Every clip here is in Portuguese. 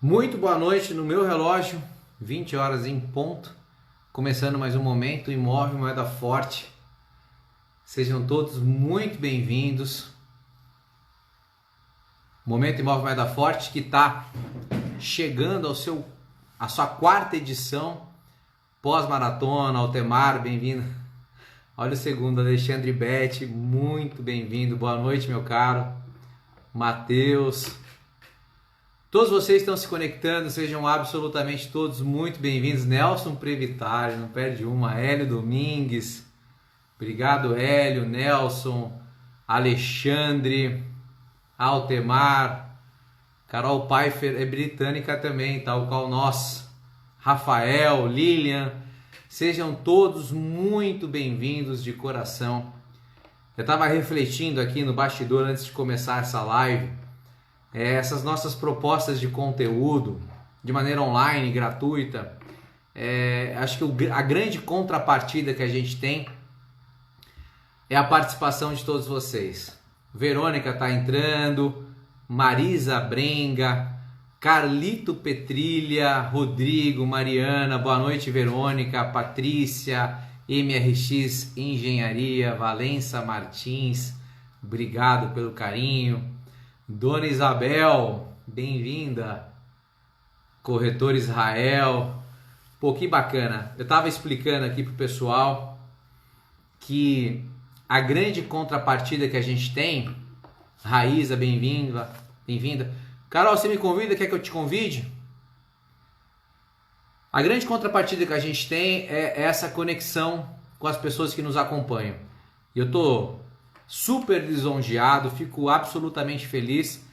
Muito boa noite no meu relógio, 20 horas em ponto, começando mais um Momento Imóvel Moeda Forte. Sejam todos muito bem-vindos. Momento Imóvel Moeda Forte que está chegando à sua quarta edição, pós-maratona. Altemar, bem-vindo. Olha o segundo, Alexandre Betti, muito bem-vindo. Boa noite, meu caro. Matheus. Todos vocês estão se conectando, sejam absolutamente todos muito bem-vindos. Nelson Previtari, não perde uma. Hélio Domingues, obrigado Hélio, Nelson, Alexandre, Altemar, Carol Pfeiffer é britânica também, tal qual nós. Rafael, Lilian, sejam todos muito bem-vindos de coração. Eu estava refletindo aqui no bastidor antes de começar essa live. Essas nossas propostas de conteúdo de maneira online, gratuita, acho que a grande contrapartida que a gente tem é a participação de todos vocês. Verônica está entrando, Marisa Brenga, Carlito Petrilha, Rodrigo, Mariana, boa noite Verônica, Patrícia, MRX Engenharia, Valença Martins, obrigado pelo carinho. Dona Isabel, bem-vinda. Corretor Israel. Pô, que bacana. Eu estava explicando aqui pro pessoal que a grande contrapartida que a gente tem... Raíza, bem-vinda. Bem-vinda. Carol, você me convida? Quer que eu te convide? A grande contrapartida que a gente tem é essa conexão com as pessoas que nos acompanham. E eu tô super lisonjeado, fico absolutamente feliz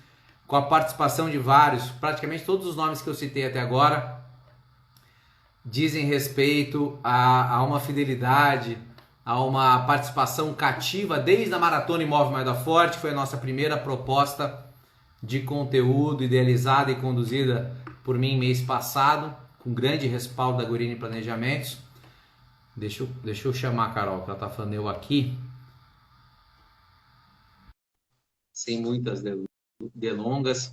com a participação de vários, praticamente todos os nomes que eu citei até agora dizem respeito a uma fidelidade, a uma participação cativa desde a Maratona Imóvel Moeda Forte, que foi a nossa primeira proposta de conteúdo idealizada e conduzida por mim mês passado, com grande respaldo da Guerini Planejamentos. Deixa eu chamar a Carol, que ela tá falando eu aqui. Sem muitas delongas.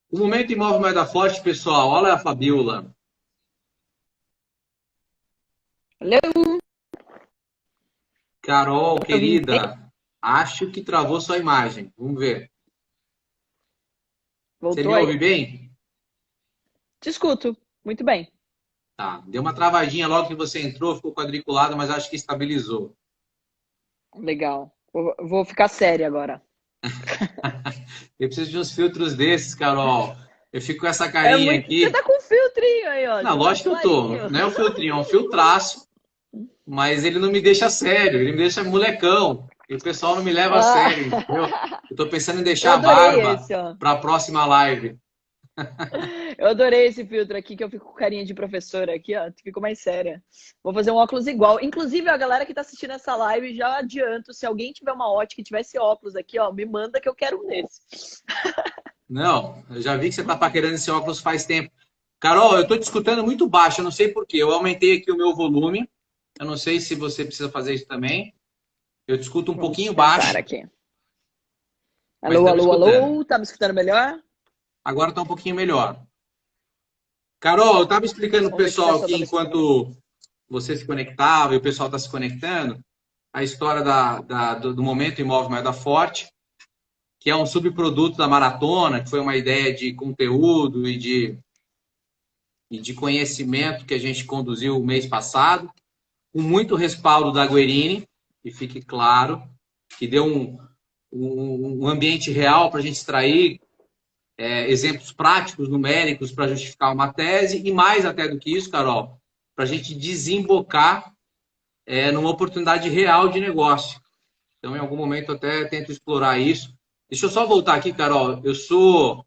O Momento Imóvel Moeda Forte, pessoal. Olha a Fabiola. Alô? Carol, Tá ouvindo bem? querida, acho que travou sua imagem. Vamos ver. Você me Voltou ouve aí? bem? Te escuto. Muito bem. Tá. Deu uma travadinha logo que você entrou, ficou quadriculado, mas acho que estabilizou. Legal. Vou ficar séria agora. Eu preciso de uns filtros desses, Carol. Eu fico com essa É carinha muito. Você tá aqui. com filtrinho aí, ó. Não, Você tá lógico que eu tô. clarinho. Não é um filtrinho, é um filtraço. Mas ele não me deixa sério, ele me deixa molecão. E o pessoal não me leva a Ah, sério, entendeu? Eu tô pensando em eu deixar a adorei barba esse, ó. para a próxima live. Eu adorei esse filtro aqui, que eu fico com carinha de professora aqui, ó. Fico mais séria. Vou fazer um óculos igual. Inclusive, a galera que tá assistindo essa live, já adianto, se alguém tiver uma ótica e tiver esse óculos aqui, ó, me manda que eu quero um desse. Não, eu já vi que você tá paquerando esse óculos faz tempo. Carol, eu tô te escutando muito baixo, eu não sei por quê. Eu aumentei aqui o meu volume. Eu não sei se você precisa fazer isso também. Eu te escuto um Vamos pouquinho tentar baixo, aqui. mas Alô, estamos alô, escutando. alô. Tá me escutando melhor? Agora está um pouquinho melhor. Carol, eu estava explicando para o Vamos ver se pessoal dessa eu aqui, dou uma esticada. enquanto você se conectava e o pessoal está se conectando, a história do Momento Imóvel Moeda Forte, que é um subproduto da Maratona, que foi uma ideia de conteúdo e de conhecimento que a gente conduziu o mês passado, com muito respaldo da Guerini, e fique claro, que deu um ambiente real para a gente extrair exemplos práticos, numéricos, para justificar uma tese, e mais até do que isso, Carol, para a gente desembocar numa oportunidade real de negócio. Então, em algum momento, eu até tento explorar isso. Deixa eu só voltar aqui, Carol. Eu sou.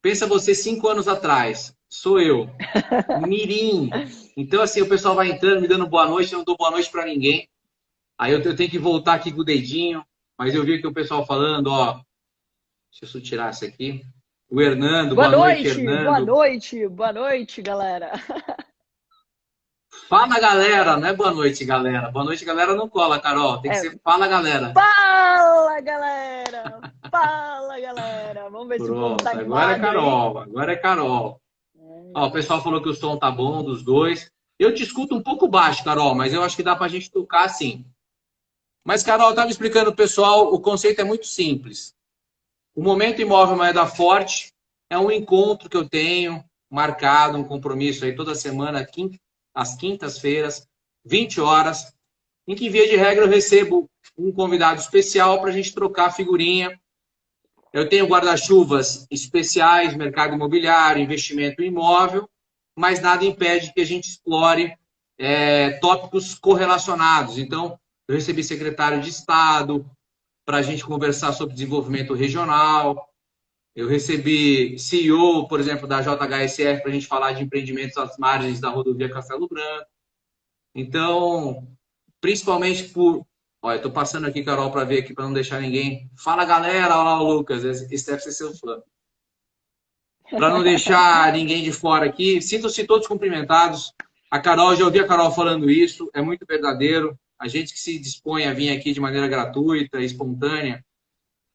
Pensa você 5 anos atrás. Sou eu. Mirim. Então, assim, o pessoal vai entrando, me dando boa noite, eu não dou boa noite para ninguém. Aí eu tenho que voltar aqui com o dedinho. Mas eu vi aqui o pessoal falando, ó. Deixa eu só tirar isso aqui. O Hernando, boa noite, Boa Hernando. noite, boa noite, galera. Fala, galera. Não é boa noite, galera. Boa noite, galera não cola, Carol. Tem que É, ser fala, galera. fala, galera! Fala, galera! Vamos ver se o povo Pronto, tá agora é animado aí. Carol, agora é Carol. Ó, o pessoal falou que o som tá bom dos dois. Eu te escuto um pouco baixo, Carol, mas eu acho que dá pra gente tocar assim. Mas, Carol, eu estava explicando pro pessoal, o conceito é muito simples. O Momento Imóvel Moeda Forte é um encontro que eu tenho marcado, um compromisso aí toda semana, às quintas-feiras, 20 horas, em que, via de regra, eu recebo um convidado especial para a gente trocar figurinha. Eu tenho guarda-chuvas especiais, mercado imobiliário, investimento em imóvel, mas nada impede que a gente explore tópicos correlacionados. Então, eu recebi secretário de Estado para a gente conversar sobre desenvolvimento regional. Eu recebi CEO, por exemplo, da JHSF para a gente falar de empreendimentos às margens da rodovia Castelo Branco. Então, principalmente por... Olha, estou passando aqui, Carol, para ver aqui, para não deixar ninguém. Fala, galera! Olha lá o Lucas, esse deve ser seu fã. Para não deixar ninguém de fora aqui, sintam-se todos cumprimentados. A Carol, já ouvi a Carol falando isso, é muito verdadeiro. A gente que se dispõe a vir aqui de maneira gratuita, espontânea,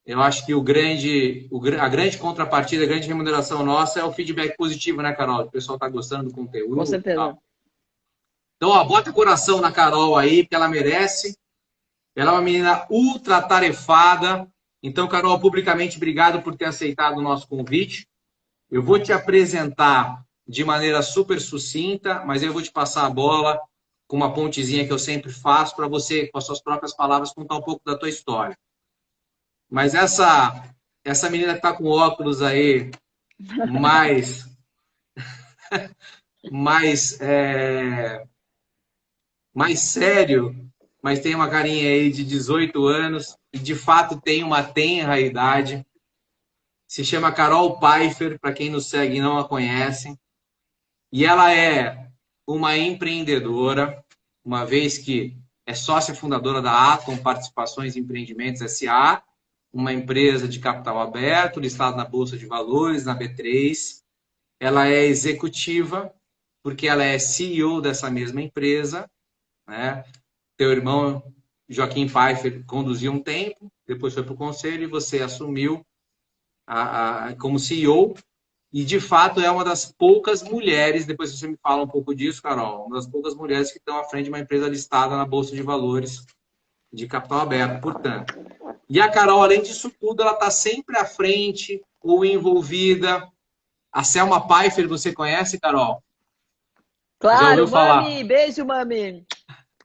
eu acho que a grande contrapartida, a grande remuneração nossa é o feedback positivo, né, Carol? O pessoal está gostando do conteúdo. Com e certeza. tal. Então, ó, bota coração na Carol aí, porque ela merece. Ela é uma menina ultra tarefada. Então, Carol, publicamente, obrigado por ter aceitado o nosso convite. Eu vou te apresentar de maneira super sucinta, mas eu vou te passar a bola com uma pontezinha que eu sempre faço para você, com as suas próprias palavras, contar um pouco da tua história. Mas essa menina que está com óculos aí, mais sério, mas tem uma carinha aí de 18 anos e de fato tem uma tenra idade. Se chama Carol Pfeiffer, para quem nos segue e não a conhece. E ela é uma empreendedora, uma vez que é sócia fundadora da Atom Participações e Empreendimentos S.A., uma empresa de capital aberto, listada na Bolsa de Valores, na B3. Ela é executiva, porque ela é CEO dessa mesma empresa, né? Teu irmão Joaquim Pfeiffer conduziu um tempo, depois foi para o conselho e você assumiu como CEO. E, de fato, é uma das poucas mulheres, depois você me fala um pouco disso, Carol, uma das poucas mulheres que estão à frente de uma empresa listada na Bolsa de Valores de capital aberto, portanto. E a Carol, além disso tudo, ela está sempre à frente ou envolvida. A Selma Pfeiffer, você conhece, Carol? Já ouviu Claro, falar? mami! Beijo, mami!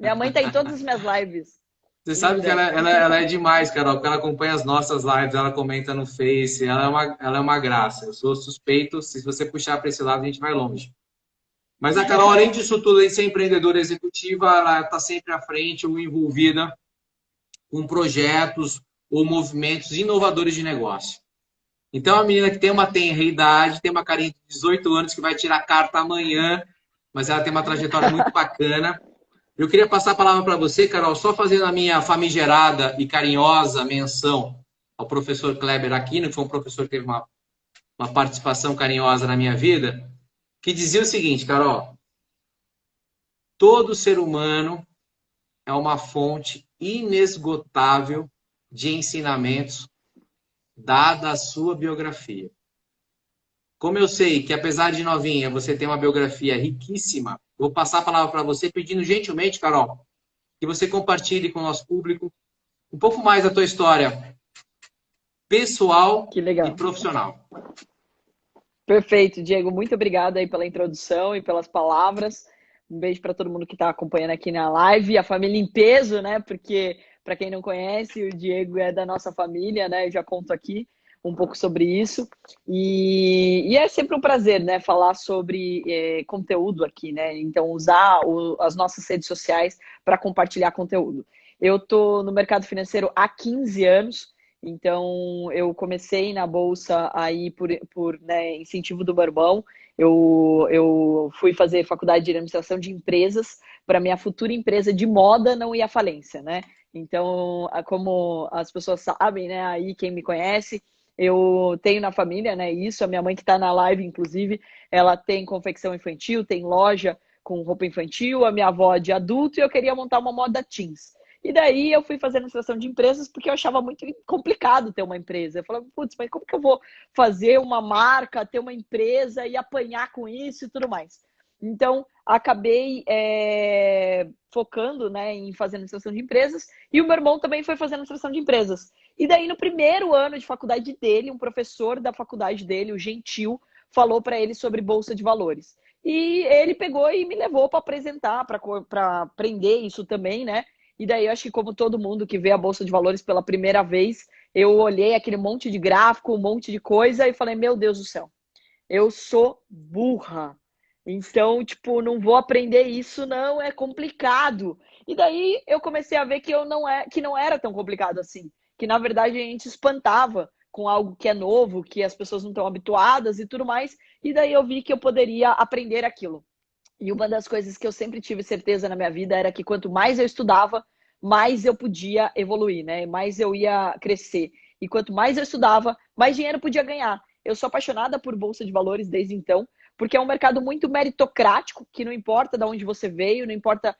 Minha mãe tá em todas as minhas lives. Você sabe que ela é demais, Carol, porque ela acompanha as nossas lives, ela comenta no Face, ela é uma graça. Eu sou suspeito, se você puxar para esse lado, a gente vai longe. Mas a Carol, além disso tudo, além de ser empreendedora executiva, ela está sempre à frente ou envolvida com projetos ou movimentos inovadores de negócio. Então, é uma menina que tem uma tenra idade, tem uma carinha de 18 anos, que vai tirar carta amanhã, mas ela tem uma trajetória muito bacana. Eu queria passar a palavra para você, Carol, só fazendo a minha famigerada e carinhosa menção ao professor Kleber Aquino, que foi um professor que teve uma participação carinhosa na minha vida, que dizia o seguinte, Carol: todo ser humano é uma fonte inesgotável de ensinamentos, dada a sua biografia. Como eu sei que, apesar de novinha, você tem uma biografia riquíssima, vou passar a palavra para você, pedindo gentilmente, Carol, que você compartilhe com o nosso público um pouco mais da tua história pessoal e profissional. Perfeito, Diego. Muito obrigada aí pela introdução e pelas palavras. Um beijo para todo mundo que está acompanhando aqui na live, a família em peso, né? Porque, para quem não conhece, o Diego é da nossa família, né? Eu já conto aqui um pouco sobre isso. E é sempre um prazer, né? Falar sobre conteúdo aqui, né? Então, usar as nossas redes sociais para compartilhar conteúdo. Eu estou no mercado financeiro há 15 anos. Então, eu comecei na Bolsa aí por incentivo do meu irmão. Eu fui fazer faculdade de administração de empresas para minha futura empresa de moda não ir à falência, né? Então, como as pessoas sabem, né? Aí quem me conhece, eu tenho na família, né? Isso, a minha mãe que está na live, inclusive, ela tem confecção infantil, tem loja com roupa infantil, a minha avó de adulto, e eu queria montar uma moda teens. E daí eu fui fazer administração de empresas porque eu achava muito complicado ter uma empresa. Eu falava, putz, mas como que eu vou fazer uma marca, ter uma empresa e apanhar com isso e tudo mais? Então, acabei focando, né, em fazer administração de empresas, e o meu irmão também foi fazer administração de empresas. E daí, no primeiro ano de faculdade dele, um professor da faculdade dele, o Gentil, falou para ele sobre Bolsa de Valores. E ele pegou e me levou para apresentar, para aprender isso também, né? E daí, eu acho que como todo mundo que vê a Bolsa de Valores pela primeira vez, eu olhei aquele monte de gráfico, um monte de coisa e falei, meu Deus do céu, eu sou burra. Então, tipo, não vou aprender isso, não, é complicado. E daí eu comecei a ver que que não era tão complicado assim. Que na verdade a gente espantava com algo que é novo, que as pessoas não estão habituadas e tudo mais. E daí eu vi que eu poderia aprender aquilo. E uma das coisas que eu sempre tive certeza na minha vida era que quanto mais eu estudava, mais eu podia evoluir, né? Mais eu ia crescer. E quanto mais eu estudava, mais dinheiro eu podia ganhar. Eu sou apaixonada por Bolsa de Valores desde então, porque é um mercado muito meritocrático, que não importa de onde você veio, não importa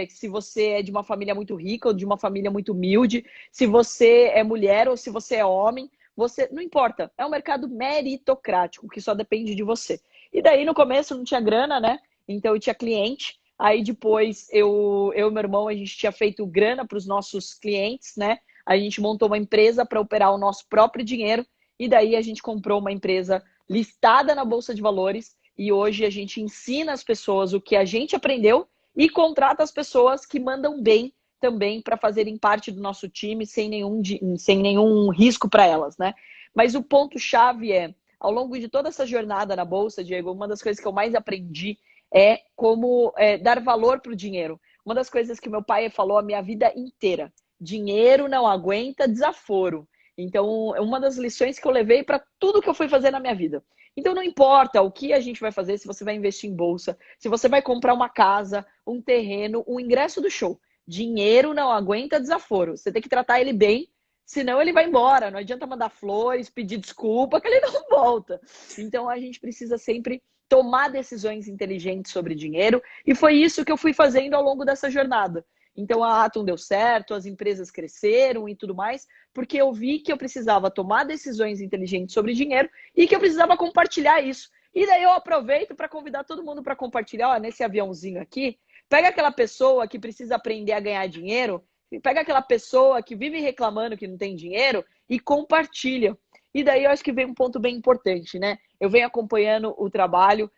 se você é de uma família muito rica ou de uma família muito humilde, se você é mulher ou se você é homem, você não importa. É um mercado meritocrático, que só depende de você. E daí, no começo, não tinha grana, né? Então, eu tinha cliente. Aí, depois, eu e meu irmão, a gente tinha feito grana para os nossos clientes, né? A gente montou uma empresa para operar o nosso próprio dinheiro. E daí, a gente comprou uma empresa listada na Bolsa de Valores. E hoje, a gente ensina as pessoas o que a gente aprendeu e contrata as pessoas que mandam bem também para fazerem parte do nosso time sem nenhum risco para elas, né? Mas o ponto-chave é, ao longo de toda essa jornada na Bolsa, Diego, uma das coisas que eu mais aprendi é como dar valor para o dinheiro. Uma das coisas que meu pai falou a minha vida inteira: dinheiro não aguenta desaforo. Então, uma das lições que eu levei para tudo que eu fui fazer na minha vida. Então, não importa o que a gente vai fazer, se você vai investir em bolsa, se você vai comprar uma casa, um terreno, um ingresso do show. Dinheiro não aguenta desaforo. Você tem que tratar ele bem, senão ele vai embora. Não adianta mandar flores, pedir desculpa, que ele não volta. Então, a gente precisa sempre tomar decisões inteligentes sobre dinheiro, e foi isso que eu fui fazendo ao longo dessa jornada. Então a Atom deu certo, as empresas cresceram e tudo mais, porque eu vi que eu precisava tomar decisões inteligentes sobre dinheiro e que eu precisava compartilhar isso. E daí eu aproveito para convidar todo mundo para compartilhar, ó, nesse aviãozinho aqui, pega aquela pessoa que precisa aprender a ganhar dinheiro, pega aquela pessoa que vive reclamando que não tem dinheiro e compartilha. E daí eu acho que vem um ponto bem importante, né? Eu venho acompanhando o trabalho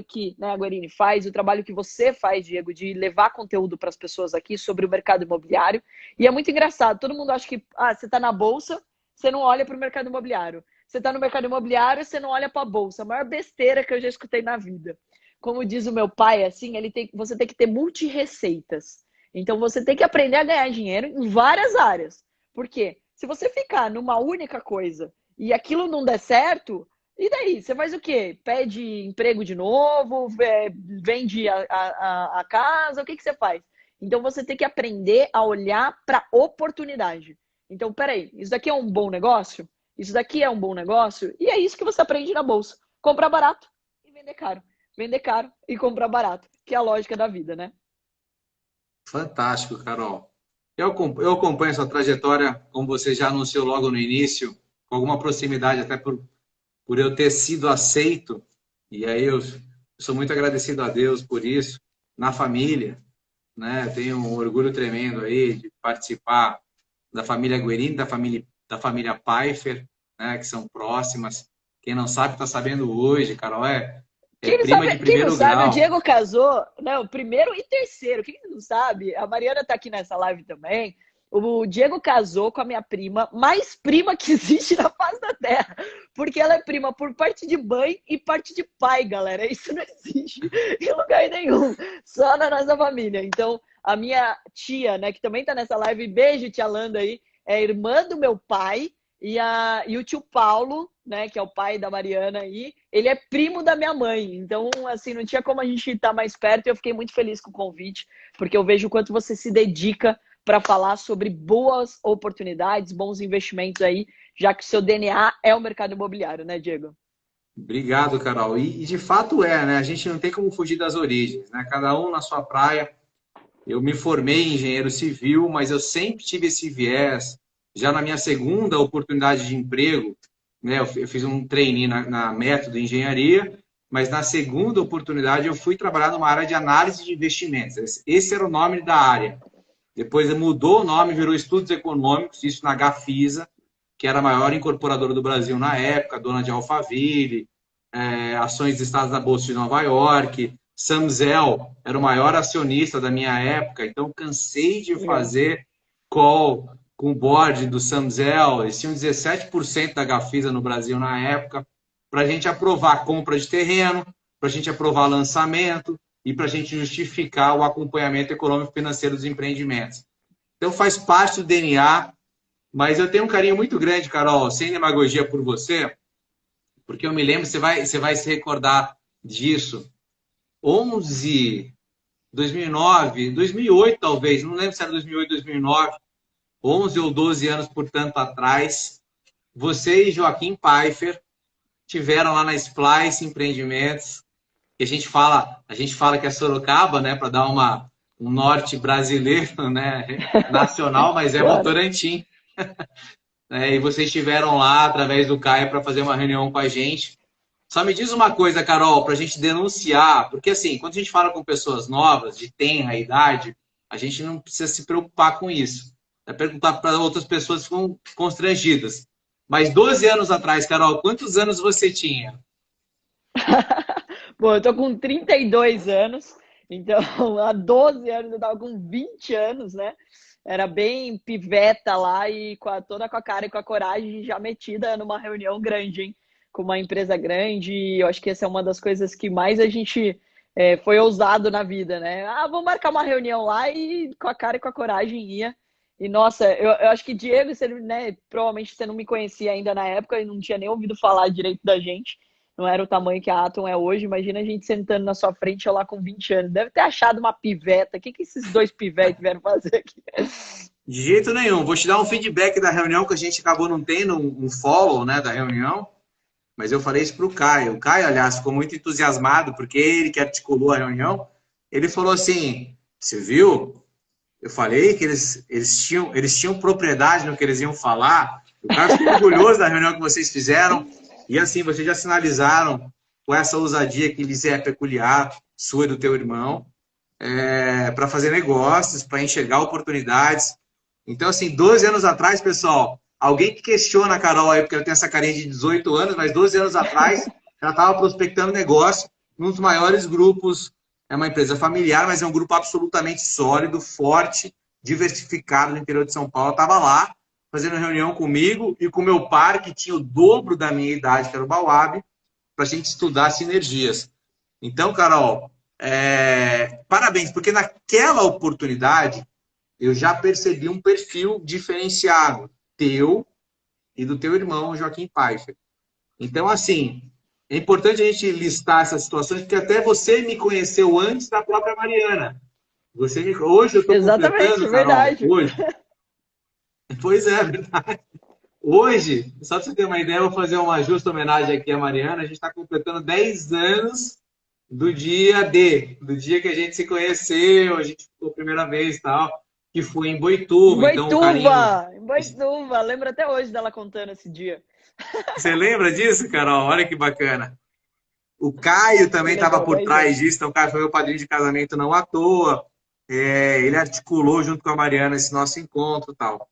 que, né, a Guerini faz, o trabalho que você faz, Diego, de levar conteúdo para as pessoas aqui sobre o mercado imobiliário. E é muito engraçado, todo mundo acha que você está na bolsa, você não olha para o mercado imobiliário. Você está no mercado imobiliário, você não olha para a bolsa. A maior besteira que eu já escutei na vida. Como diz o meu pai, assim, você tem que ter multi-receitas. Então você tem que aprender a ganhar dinheiro em várias áreas. Por quê? Se você ficar numa única coisa e aquilo não der certo, e daí? Você faz o quê? Pede emprego de novo? Vende a casa? O que você faz? Então você tem que aprender a olhar para oportunidade. Então, peraí, isso daqui é um bom negócio? Isso daqui é um bom negócio? E é isso que você aprende na bolsa. Comprar barato e vender caro. Vender caro e comprar barato, que é a lógica da vida, né? Fantástico, Carol. Eu acompanho essa trajetória, como você já anunciou logo no início, com alguma proximidade, até por eu ter sido aceito. E aí eu sou muito agradecido a Deus por isso, na família, né? Tenho um orgulho tremendo aí de participar da família Guerini, da família Pfeiffer, né? Que são próximas. Quem não sabe, está sabendo hoje, Carol, é prima de Quem não primeiro sabe, o grau. Diego casou, não, primeiro e terceiro. Quem não sabe, a Mariana tá aqui nessa live também. O Diego casou com a minha prima, mais prima que existe na face da Terra. Porque ela é prima por parte de mãe e parte de pai, galera. Isso não existe em lugar nenhum, só na nossa família. Então, a minha tia, né, que também tá nessa live, beijo, tia Landa aí, é irmã do meu pai. E o tio Paulo, né, que é o pai da Mariana aí, ele é primo da minha mãe. Então, assim, não tinha como a gente estar mais perto e eu fiquei muito feliz com o convite, porque eu vejo o quanto você se dedica para falar sobre boas oportunidades, bons investimentos aí, já que o seu DNA é o mercado imobiliário, né, Diego? Obrigado, Carol. E de fato né? A gente não tem como fugir das origens, né? Cada um na sua praia. Eu me formei em engenheiro civil, mas eu sempre tive esse viés. Já na minha segunda oportunidade de emprego, né, eu fiz um trainee na Método Engenharia, mas na segunda oportunidade eu fui trabalhar numa área de análise de investimentos. Esse era o nome da área. Depois mudou o nome, virou Estudos Econômicos, isso na Gafisa, que era a maior incorporadora do Brasil na época, dona de Alphaville, ações listadas na Bolsa de Nova York. Samzel era o maior acionista da minha época, então cansei de fazer call com o board do Samzel. Eles tinham 17% da Gafisa no Brasil na época, para a gente aprovar a compra de terreno, para a gente aprovar lançamento e para a gente justificar o acompanhamento econômico e financeiro dos empreendimentos. Então faz parte do DNA, mas eu tenho um carinho muito grande, Carol, sem demagogia por você, porque eu me lembro, você vai se recordar disso. 2009, 2008 talvez, não lembro se era 2008, 2009, 11 ou 12 anos, portanto, atrás, você e Joaquim Pfeiffer tiveram lá na Splice Empreendimentos, que a gente fala que é Sorocaba, né, para dar um norte brasileiro, né, nacional, mas é Votorantim. E vocês estiveram lá através do Caio para fazer uma reunião com a gente. Só me diz uma coisa, Carol, para a gente denunciar, porque assim, quando a gente fala com pessoas novas, de tenra idade, a gente não precisa se preocupar com isso. É perguntar para outras pessoas que ficam constrangidas. Mas 12 anos atrás, Carol, quantos anos você tinha? Bom, eu tô com 32 anos, então há 12 anos eu tava com 20 anos, né? Era bem piveta lá e toda com a cara e com a coragem já metida numa reunião grande, hein? Com uma empresa grande, e eu acho que essa é uma das coisas que mais a gente foi ousado na vida, né? Ah, vamos marcar uma reunião lá e com a cara e com a coragem ia. E nossa, eu acho que Diego, você, né, provavelmente você não me conhecia ainda na época e não tinha nem ouvido falar direito da gente. Não era o tamanho que a Atom é hoje. Imagina a gente sentando na sua frente, eu lá com 20 anos. Deve ter achado uma piveta. O que esses dois pivetes vieram fazer aqui? De jeito nenhum. Vou te dar um feedback da reunião que a gente acabou não tendo, um follow, né, da reunião. Mas eu falei isso para o Caio. O Caio, aliás, ficou muito entusiasmado, porque ele que articulou a reunião. Ele falou assim, você viu? Eu falei que eles tinham propriedade no que eles iam falar. O Caio ficou orgulhoso da reunião que vocês fizeram. E assim, vocês já sinalizaram com essa ousadia que lhes é peculiar, sua e do teu irmão, para fazer negócios, para enxergar oportunidades. Então, assim, 12 anos atrás, pessoal, alguém que questiona a Carol aí, porque ela tem essa carinha de 18 anos, mas 12 anos atrás, ela estava prospectando negócio num dos maiores grupos. É uma empresa familiar, mas é um grupo absolutamente sólido, forte, diversificado no interior de São Paulo. Estava lá, fazendo reunião comigo e com o meu par, que tinha o dobro da minha idade, que era o Bauab, para a gente estudar sinergias. Então, Carol, parabéns, porque naquela oportunidade eu já percebi um perfil diferenciado, teu e do teu irmão, Joaquim Pfeiffer. Então, assim, é importante a gente listar essas situações, porque até você me conheceu antes da própria Mariana. Hoje eu estou completando, Carol, verdade. Hoje. Pois é, verdade. Hoje, só para você ter uma ideia, eu vou fazer uma justa homenagem aqui à Mariana. A gente está completando 10 anos do dia que a gente se conheceu, a gente ficou a primeira vez e tal, que foi em Boituva. Em Boituva, lembro até hoje dela contando esse dia. Você lembra disso, Carol? Olha que bacana. O Caio também estava por trás disso, então o Caio foi meu padrinho de casamento não à toa. Ele articulou junto com a Mariana esse nosso encontro e tal.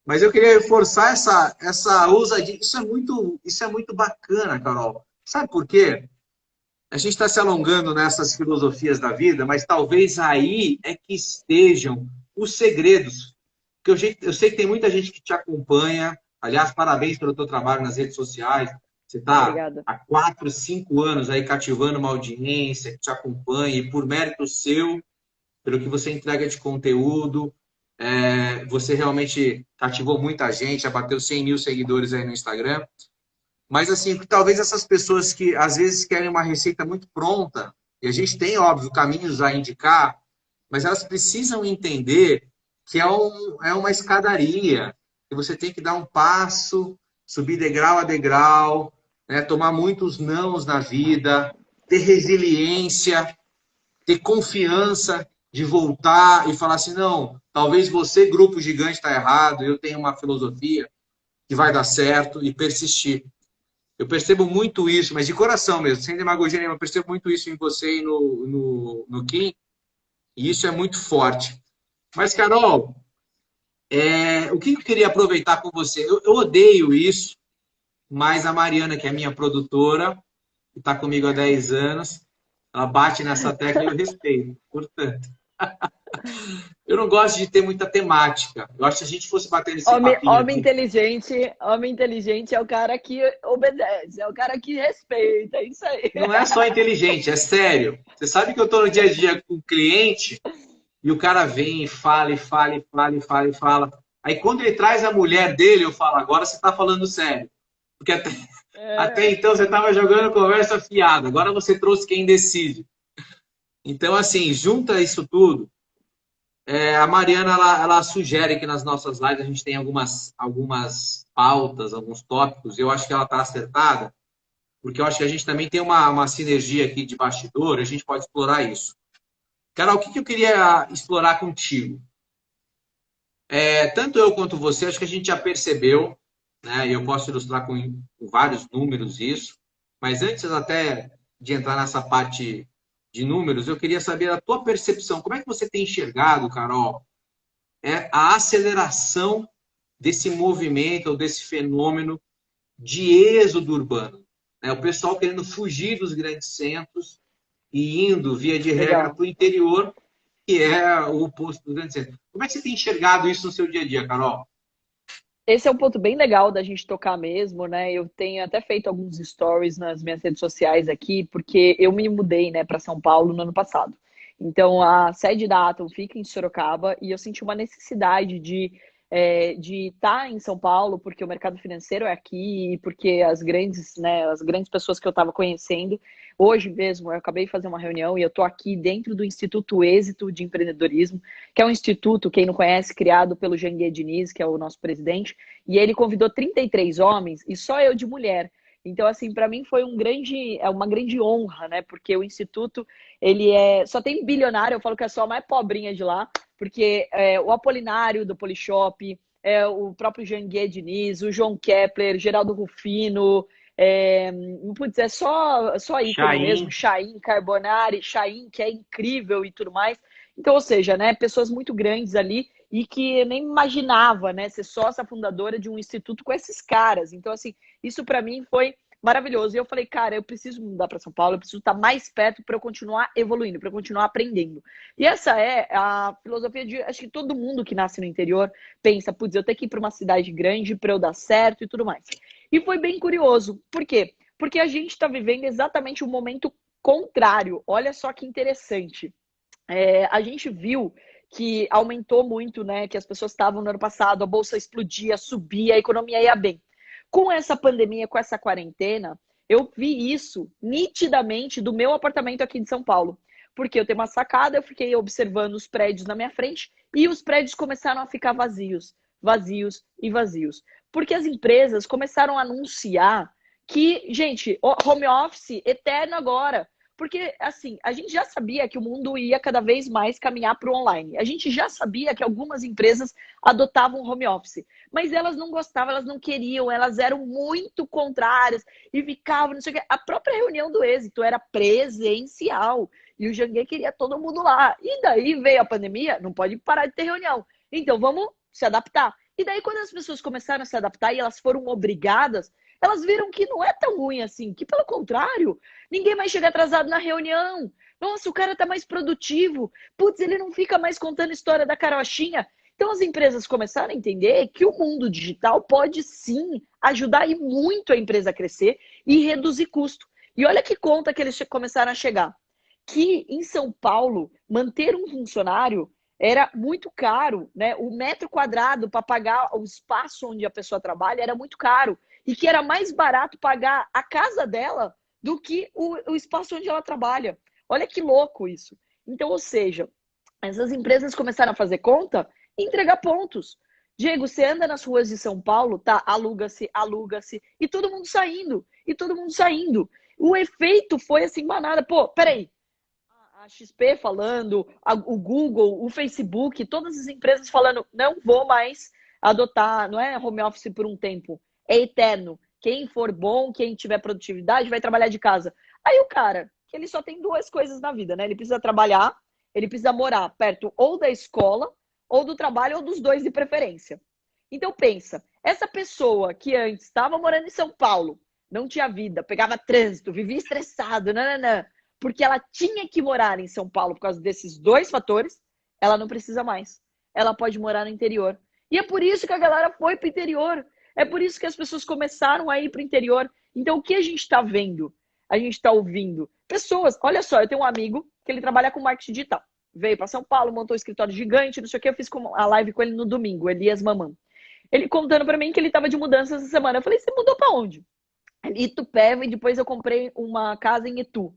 Mas eu queria reforçar essa ousadia. Isso é muito bacana, Carol. Sabe por quê? A gente está se alongando nessas filosofias da vida, mas talvez aí é que estejam os segredos. Porque eu sei que tem muita gente que te acompanha. Aliás, parabéns pelo teu trabalho nas redes sociais. Você está há 4, 5 anos aí cativando uma audiência que te acompanha, e por mérito seu, pelo que você entrega de conteúdo, você realmente cativou muita gente, já bateu 100 mil seguidores aí no Instagram. Mas, assim, talvez essas pessoas que às vezes querem uma receita muito pronta, e a gente tem, óbvio, caminhos a indicar, mas elas precisam entender que é uma escadaria, que você tem que dar um passo, subir degrau a degrau, né, tomar muitos nãos na vida, ter resiliência, ter confiança. de voltar e falar assim, não, talvez você, grupo gigante, está errado, eu tenho uma filosofia que vai dar certo e persistir. Eu percebo muito isso, mas de coração mesmo, sem demagogia nenhuma, eu percebo muito isso em você e no Kim, e isso é muito forte. Mas, Carol, o que eu queria aproveitar com você? Eu odeio isso, mas a Mariana, que é minha produtora, que está comigo há 10 anos, ela bate nessa tecla e eu respeito. Portanto, eu não gosto de ter muita temática. Eu acho que se a gente fosse bater nesse papinho aqui. Homem inteligente é o cara que obedece, é o cara que respeita, é isso aí. Não é só inteligente, é sério. Você sabe que eu estou no dia a dia com o cliente e o cara vem e fala, e fala, e fala, e fala, e fala. Aí quando ele traz a mulher dele, eu falo, agora você está falando sério. Porque até então você estava jogando conversa fiada, agora você trouxe quem decide. Então, assim, junta isso tudo. A Mariana, ela sugere que nas nossas lives a gente tem algumas pautas, alguns tópicos, e eu acho que ela está acertada, porque eu acho que a gente também tem uma sinergia aqui de bastidor, a gente pode explorar isso. Carol, o que eu queria explorar contigo? Tanto eu quanto você, acho que a gente já percebeu, né, e eu posso ilustrar com vários números isso, mas antes até de entrar nessa parte de números, eu queria saber a tua percepção. Como é que você tem enxergado, Carol, a aceleração desse movimento ou desse fenômeno de êxodo urbano? O pessoal querendo fugir dos grandes centros e indo, via de regra, para o interior, que é o oposto dos grandes centros. Como é que você tem enxergado isso no seu dia a dia, Carol? Esse é um ponto bem legal da gente tocar mesmo, né? Eu tenho até feito alguns stories nas minhas redes sociais aqui, porque eu me mudei, né, para São Paulo no ano passado. Então, a sede da Atom fica em Sorocaba e eu senti uma necessidade de estar em São Paulo, porque o mercado financeiro é aqui e porque as grandes pessoas que eu estava conhecendo, hoje mesmo eu acabei de fazer uma reunião e eu estou aqui dentro do Instituto Êxito de Empreendedorismo, que é um instituto, quem não conhece, criado pelo Janguier Diniz, que é o nosso presidente, e ele convidou 33 homens e só eu de mulher. Então, assim, para mim foi uma grande honra, né? Porque o Instituto, só tem bilionário, eu falo que é só a mais pobrinha de lá, porque o Apolinário do Polishop, o próprio Janguier Diniz, o João Kepler, Geraldo Rufino, putz, é só ícone mesmo, Chaim Carbonari, Chaim, que é incrível e tudo mais. Então, ou seja, né, pessoas muito grandes ali e que eu nem imaginava, né, ser sócia fundadora de um instituto com esses caras. Então, assim, isso para mim foi maravilhoso. E eu falei, cara, eu preciso mudar para São Paulo, eu preciso estar mais perto para eu continuar evoluindo, para eu continuar aprendendo. E essa é a filosofia de, acho que todo mundo que nasce no interior pensa, putz, eu tenho que ir para uma cidade grande para eu dar certo e tudo mais. E foi bem curioso. Por quê? Porque a gente está vivendo exatamente o momento contrário. Olha só que interessante. A gente viu que aumentou muito, né? Que as pessoas estavam no ano passado, a bolsa explodia, subia, a economia ia bem. Com essa pandemia, com essa quarentena, eu vi isso nitidamente do meu apartamento aqui de São Paulo. Porque eu tenho uma sacada, eu fiquei observando os prédios na minha frente e os prédios começaram a ficar vazios, vazios e vazios. Porque as empresas começaram a anunciar que, gente, home office eterno agora. Porque, assim, a gente já sabia que o mundo ia cada vez mais caminhar para o online. A gente já sabia que algumas empresas adotavam home office. Mas elas não gostavam, elas não queriam, elas eram muito contrárias e ficavam, não sei o quê. A própria reunião do Êxito era presencial. E o Janguier queria todo mundo lá. E daí veio a pandemia, não pode parar de ter reunião. Então, vamos se adaptar. E daí, quando as pessoas começaram a se adaptar e elas foram obrigadas, elas viram que não é tão ruim assim, que pelo contrário, ninguém mais chega atrasado na reunião. Nossa, o cara tá mais produtivo. Putz, ele não fica mais contando história da carochinha. Então as empresas começaram a entender que o mundo digital pode sim ajudar e muito a empresa a crescer e reduzir custo. E olha que conta que eles começaram a chegar. Que em São Paulo, manter um funcionário era muito caro, né? O metro quadrado para pagar o espaço onde a pessoa trabalha era muito caro. E que era mais barato pagar a casa dela do que o espaço onde ela trabalha. Olha que louco isso. Então, ou seja, essas empresas começaram a fazer conta e entregar pontos. Diego, você anda nas ruas de São Paulo, tá? Aluga-se, aluga-se, e todo mundo saindo, e todo mundo saindo. O efeito foi assim, manada. Pô, peraí. A XP falando, o Google, o Facebook, todas as empresas falando, não vou mais adotar, não é home office por um tempo, é eterno. Quem for bom, quem tiver produtividade, vai trabalhar de casa. Aí o cara, que ele só tem duas coisas na vida, né? Ele precisa trabalhar, ele precisa morar perto ou da escola, ou do trabalho, ou dos dois de preferência. Então pensa, essa pessoa que antes estava morando em São Paulo, não tinha vida, pegava trânsito, vivia estressado, nananã, porque ela tinha que morar em São Paulo por causa desses dois fatores, ela não precisa mais. Ela pode morar no interior. E é por isso que a galera foi para o interior. É por isso que as pessoas começaram a ir para o interior. Então, o que a gente está vendo? A gente está ouvindo pessoas. Olha só, eu tenho um amigo que ele trabalha com marketing digital. Veio para São Paulo, montou um escritório gigante, não sei o que. Eu fiz a live com ele no domingo, Elias Mamam. Ele contando para mim que ele estava de mudança essa semana. Eu falei, você mudou para onde? Itupeva, e depois eu comprei uma casa em Itu.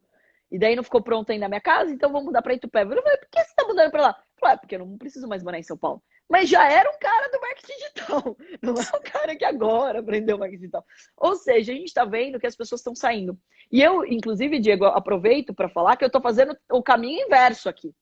E daí não ficou pronta ainda a minha casa, então vou mudar para Itupeva. Eu falei, por que você está mudando para lá? Eu falei, porque eu não preciso mais morar em São Paulo. Mas já era um cara do marketing digital. Não é um cara que agora aprendeu marketing digital. Ou seja, a gente está vendo que as pessoas estão saindo. E eu, inclusive, Diego, aproveito para falar que eu estou fazendo o caminho inverso aqui.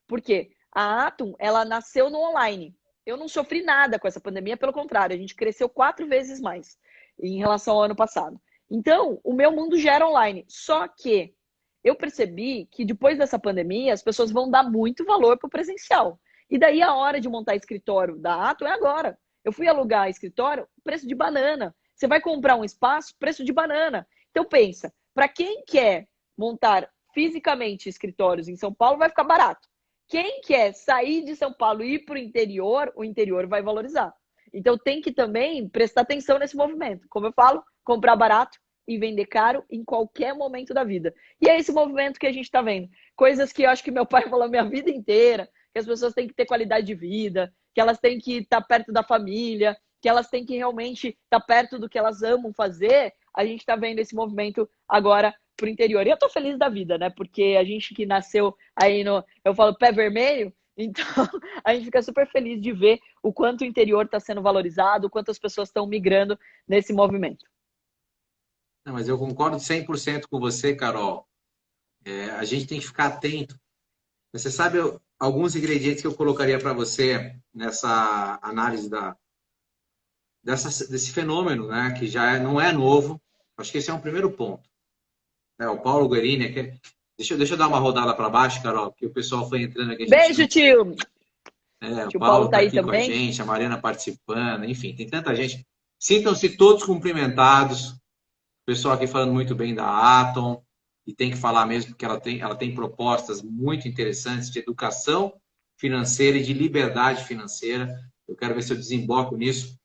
Por quê? A Atom, ela nasceu no online. Eu não sofri nada com essa pandemia, pelo contrário, a gente cresceu 4 vezes mais em relação ao ano passado. Então, o meu mundo já era online. Só que eu percebi que depois dessa pandemia, as pessoas vão dar muito valor para o presencial. E daí a hora de montar escritório da Atom é agora. Eu fui alugar escritório, preço de banana. Você vai comprar um espaço, preço de banana. Então pensa, para quem quer montar fisicamente escritórios em São Paulo, vai ficar barato. Quem quer sair de São Paulo e ir para o interior vai valorizar. Então tem que também prestar atenção nesse movimento. Como eu falo, comprar barato e vender caro em qualquer momento da vida. E é esse movimento que a gente está vendo. Coisas que eu acho que meu pai falou a minha vida inteira, que as pessoas têm que ter qualidade de vida, que elas têm que estar perto da família, que elas têm que realmente estar perto do que elas amam fazer. A gente está vendo esse movimento agora para o interior. E eu estou feliz da vida, né? Porque a gente que nasceu aí eu falo, pé vermelho, então a gente fica super feliz de ver o quanto o interior está sendo valorizado, o quanto as pessoas estão migrando nesse movimento. Não, mas eu concordo 100% com você, Carol. A gente tem que ficar atento. Você sabe alguns ingredientes que eu colocaria para você nessa análise desse fenômeno, né, que já não é novo. Acho que esse é um primeiro ponto. O Paulo Guerini, deixa eu dar uma rodada para baixo, Carol, porque o pessoal foi entrando aqui. Beijo, tio! O Paulo tá aí aqui também com a gente, a Mariana participando, enfim, tem tanta gente. Sintam-se todos cumprimentados. O pessoal aqui falando muito bem da Atom, e tem que falar mesmo, porque ela tem propostas muito interessantes de educação financeira e de liberdade financeira. Eu quero ver se eu desemboco nisso.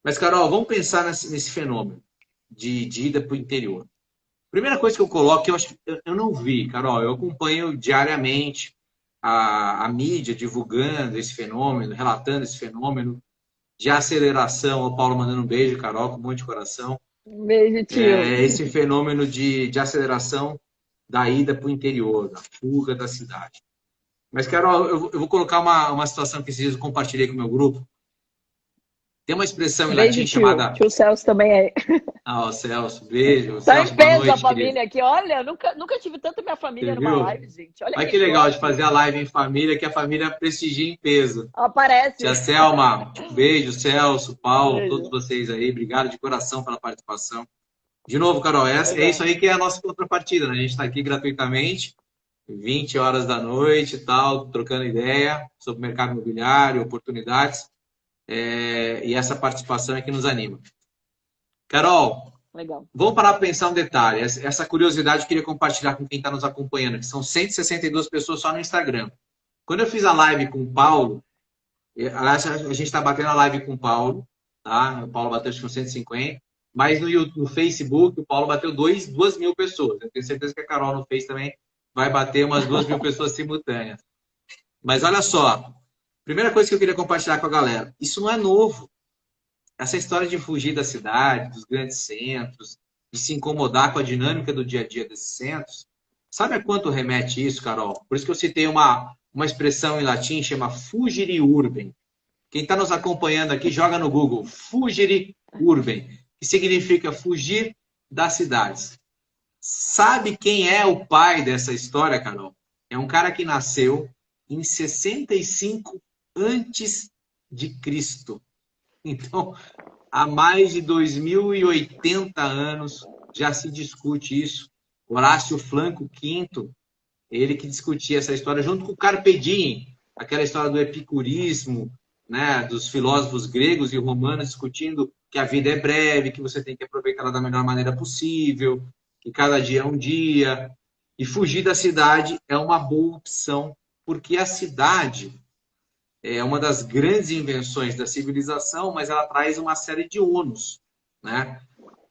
Mas, Carol, vamos pensar nesse fenômeno de ida para o interior. Primeira coisa que eu coloco, que eu não vi, Carol, eu acompanho diariamente a mídia divulgando esse fenômeno, relatando esse fenômeno de aceleração. O Paulo mandando um beijo, Carol, com um monte de coração. Um beijo, tio. Esse fenômeno de aceleração da ida para o interior, da fuga da cidade. Mas, Carol, eu vou colocar uma situação que esses dias eu compartilhei com o meu grupo. Tem uma expressão em latim chamada... Tio Celso também é. O Celso, beijo. Tá Celso, em peso noite, a família querido. aqui. Olha, nunca tive tanto minha família numa live, gente. Olha que legal de fazer a live em família, que a família prestigia em peso. Aparece. Tia Selma, beijo, Celso, Paulo, todos vocês aí. Obrigado de coração pela participação. De novo, Carol, é isso aí que é a nossa contrapartida, né? A gente está aqui gratuitamente, 20 horas da noite e tal, trocando ideia sobre mercado imobiliário, oportunidades. E essa participação é que nos anima. Carol, legal. Vamos parar para pensar um detalhe. Essa curiosidade eu queria compartilhar com quem está nos acompanhando, que são 162 pessoas só no Instagram. Quando eu fiz a live com o Paulo, aliás, a gente está batendo a live com o Paulo, tá? O Paulo bateu com 150, mas no Facebook o Paulo bateu 2.000 pessoas. Eu tenho certeza que a Carol no Face também vai bater umas 2.000 pessoas simultâneas. Mas olha só, primeira coisa que eu queria compartilhar com a galera, isso não é novo. Essa história de fugir da cidade, dos grandes centros, de se incomodar com a dinâmica do dia a dia desses centros, sabe a quanto remete isso, Carol? Por isso que eu citei uma expressão em latim, chama fugere urbem. Quem está nos acompanhando aqui, joga no Google, fugere urbem, que significa fugir das cidades. Sabe quem é o pai dessa história, Carol? é um cara que nasceu em 65 antes de Cristo. Então, há mais de 2080 anos já se discute isso. Horácio Franco V, ele que discutia essa história junto com o Carpe Diem, aquela história do epicurismo, né, dos filósofos gregos e romanos discutindo que a vida é breve, que você tem que aproveitá-la da melhor maneira possível, que cada dia é um dia. E fugir da cidade é uma boa opção, porque a cidade é uma das grandes invenções da civilização, mas ela traz uma série de ônus, né?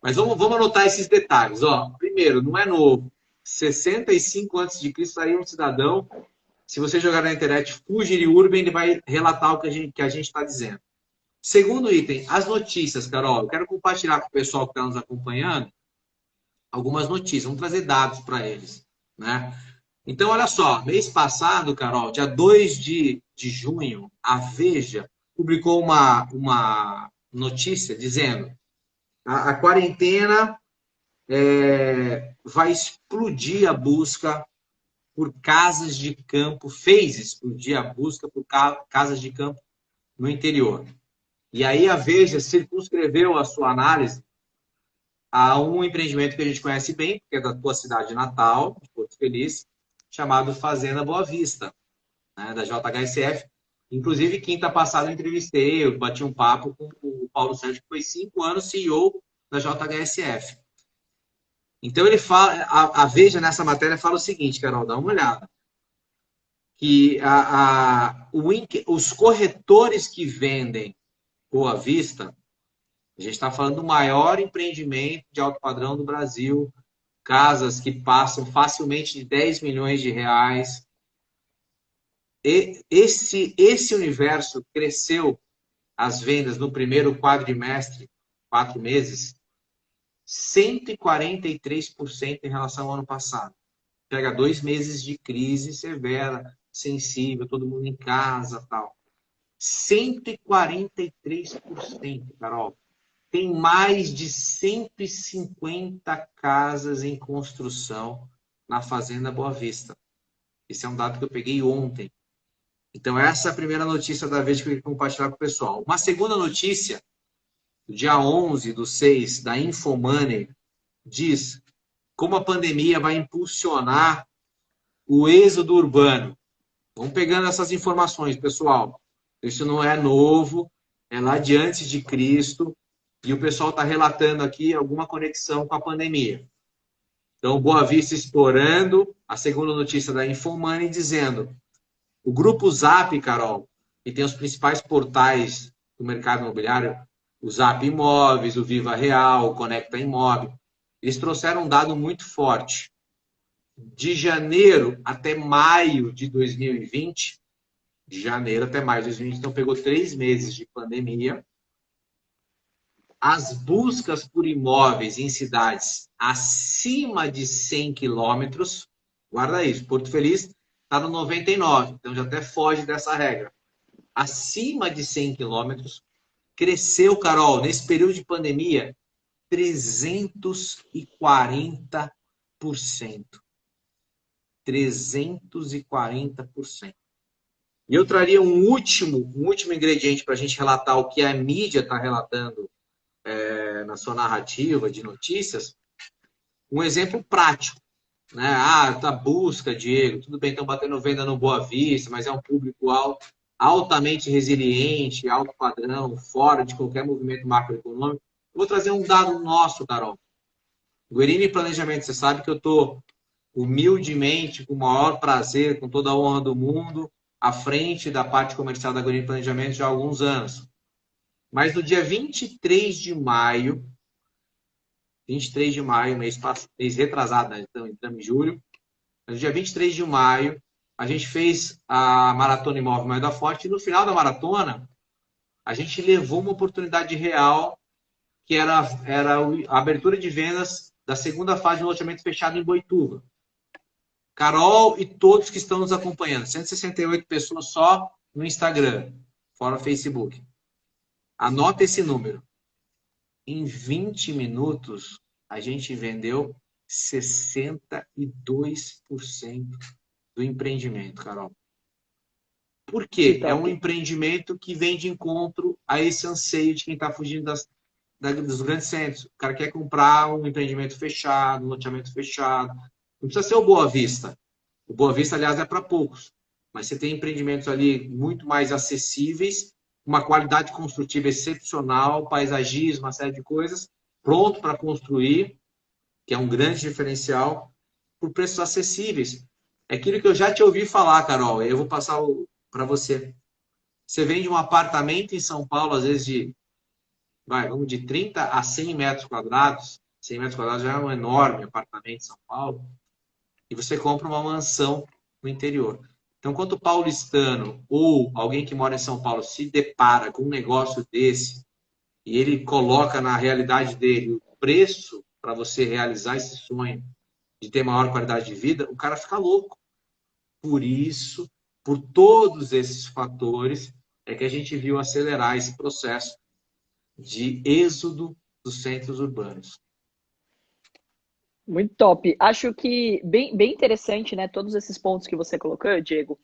Mas vamos anotar esses detalhes. Ó, primeiro, não é novo. 65 a.C. aí um cidadão, se você jogar na internet Fugir Urban, ele vai relatar o que a gente está dizendo. Segundo item, as notícias, Carol. Eu quero compartilhar com o pessoal que está nos acompanhando algumas notícias. Vamos trazer dados para eles, né? Então, olha só. Mês passado, Carol, dia 2 de junho, a Veja publicou uma notícia dizendo a quarentena vai explodir a busca por casas de campo, fez explodir a busca por casas de campo no interior. E aí a Veja circunscreveu a sua análise a um empreendimento que a gente conhece bem, que é da tua cidade natal, de Porto Feliz, chamado Fazenda Boa Vista, né, da JHSF. Inclusive, quinta passada eu entrevistei, eu bati um papo com o Paulo Sérgio, que foi 5 anos CEO da JHSF. Então, ele fala, a Veja nessa matéria fala o seguinte, Carol, dá uma olhada, que os corretores que vendem Boa Vista, a gente está falando do maior empreendimento de alto padrão do Brasil, casas que passam facilmente de 10 milhões de reais. E esse universo cresceu as vendas no primeiro quadrimestre, 4 meses, 143% em relação ao ano passado. Pega 2 meses de crise severa, sensível, todo mundo em casa, tal. 143%, Carol. Tem mais de 150 casas em construção na Fazenda Boa Vista. Esse é um dado que eu peguei ontem. Então, essa é a primeira notícia da vez que eu queria compartilhar com o pessoal. Uma segunda notícia, dia 11/6, da Infomoney, diz como a pandemia vai impulsionar o êxodo urbano. Vamos pegando essas informações, pessoal. Isso não é novo, é lá de antes de Cristo, e o pessoal está relatando aqui alguma conexão com a pandemia. Então, Boa Vista explorando, a segunda notícia da Infomoney dizendo o Grupo Zap, Carol, que tem os principais portais do mercado imobiliário, o Zap Imóveis, o Viva Real, o Conecta Imóvel, eles trouxeram um dado muito forte. De janeiro até maio de 2020, então pegou 3 meses de pandemia, as buscas por imóveis em cidades acima de 100 quilômetros, guarda isso, Porto Feliz está no 99, então já até foge dessa regra. Acima de 100 quilômetros, cresceu, Carol, nesse período de pandemia, 340%. 340%. E eu traria um último ingrediente para a gente relatar o que a mídia está relatando na sua narrativa de notícias. Um exemplo prático. Né? Tá busca, Diego, tudo bem, estão batendo venda no Boa Vista, mas é um público altamente resiliente, alto padrão, fora de qualquer movimento macroeconômico. Eu vou trazer um dado nosso, Carol. Guerini Planejamento, você sabe que eu estou humildemente, com o maior prazer, com toda a honra do mundo, à frente da parte comercial da Guerini Planejamento já há alguns anos. Mas no dia 23 de maio, mês retrasado, né? Então entramos em julho. No dia 23 de maio, a gente fez a Maratona Imóvel Mais da Forte e no final da maratona, a gente levou uma oportunidade real que era a abertura de vendas da segunda fase do loteamento fechado em Boituva. Carol e todos que estão nos acompanhando, 168 pessoas só no Instagram, fora o Facebook. Anota esse número. Em 20 minutos, a gente vendeu 62% do empreendimento, Carol. Por quê? É um empreendimento que vem de encontro a esse anseio de quem está fugindo dos grandes centros. O cara quer comprar um empreendimento fechado, um loteamento fechado. Não precisa ser o Boa Vista. O Boa Vista, aliás, é para poucos. Mas você tem empreendimentos ali muito mais acessíveis, uma qualidade construtiva excepcional, paisagismo, uma série de coisas, pronto para construir, que é um grande diferencial, por preços acessíveis. É aquilo que eu já te ouvi falar, Carol. Eu vou passar para você. Você vende um apartamento em São Paulo, às vezes vamos de 30 a 100 metros quadrados. 100 metros quadrados já é um enorme apartamento em São Paulo. E você compra uma mansão no interior. Então, quando o paulistano ou alguém que mora em São Paulo se depara com um negócio desse e ele coloca na realidade dele o preço para você realizar esse sonho de ter maior qualidade de vida, o cara fica louco. Por isso, por todos esses fatores, é que a gente viu acelerar esse processo de êxodo dos centros urbanos. Muito top. Acho que bem interessante, né? Todos esses pontos que você colocou, Diego.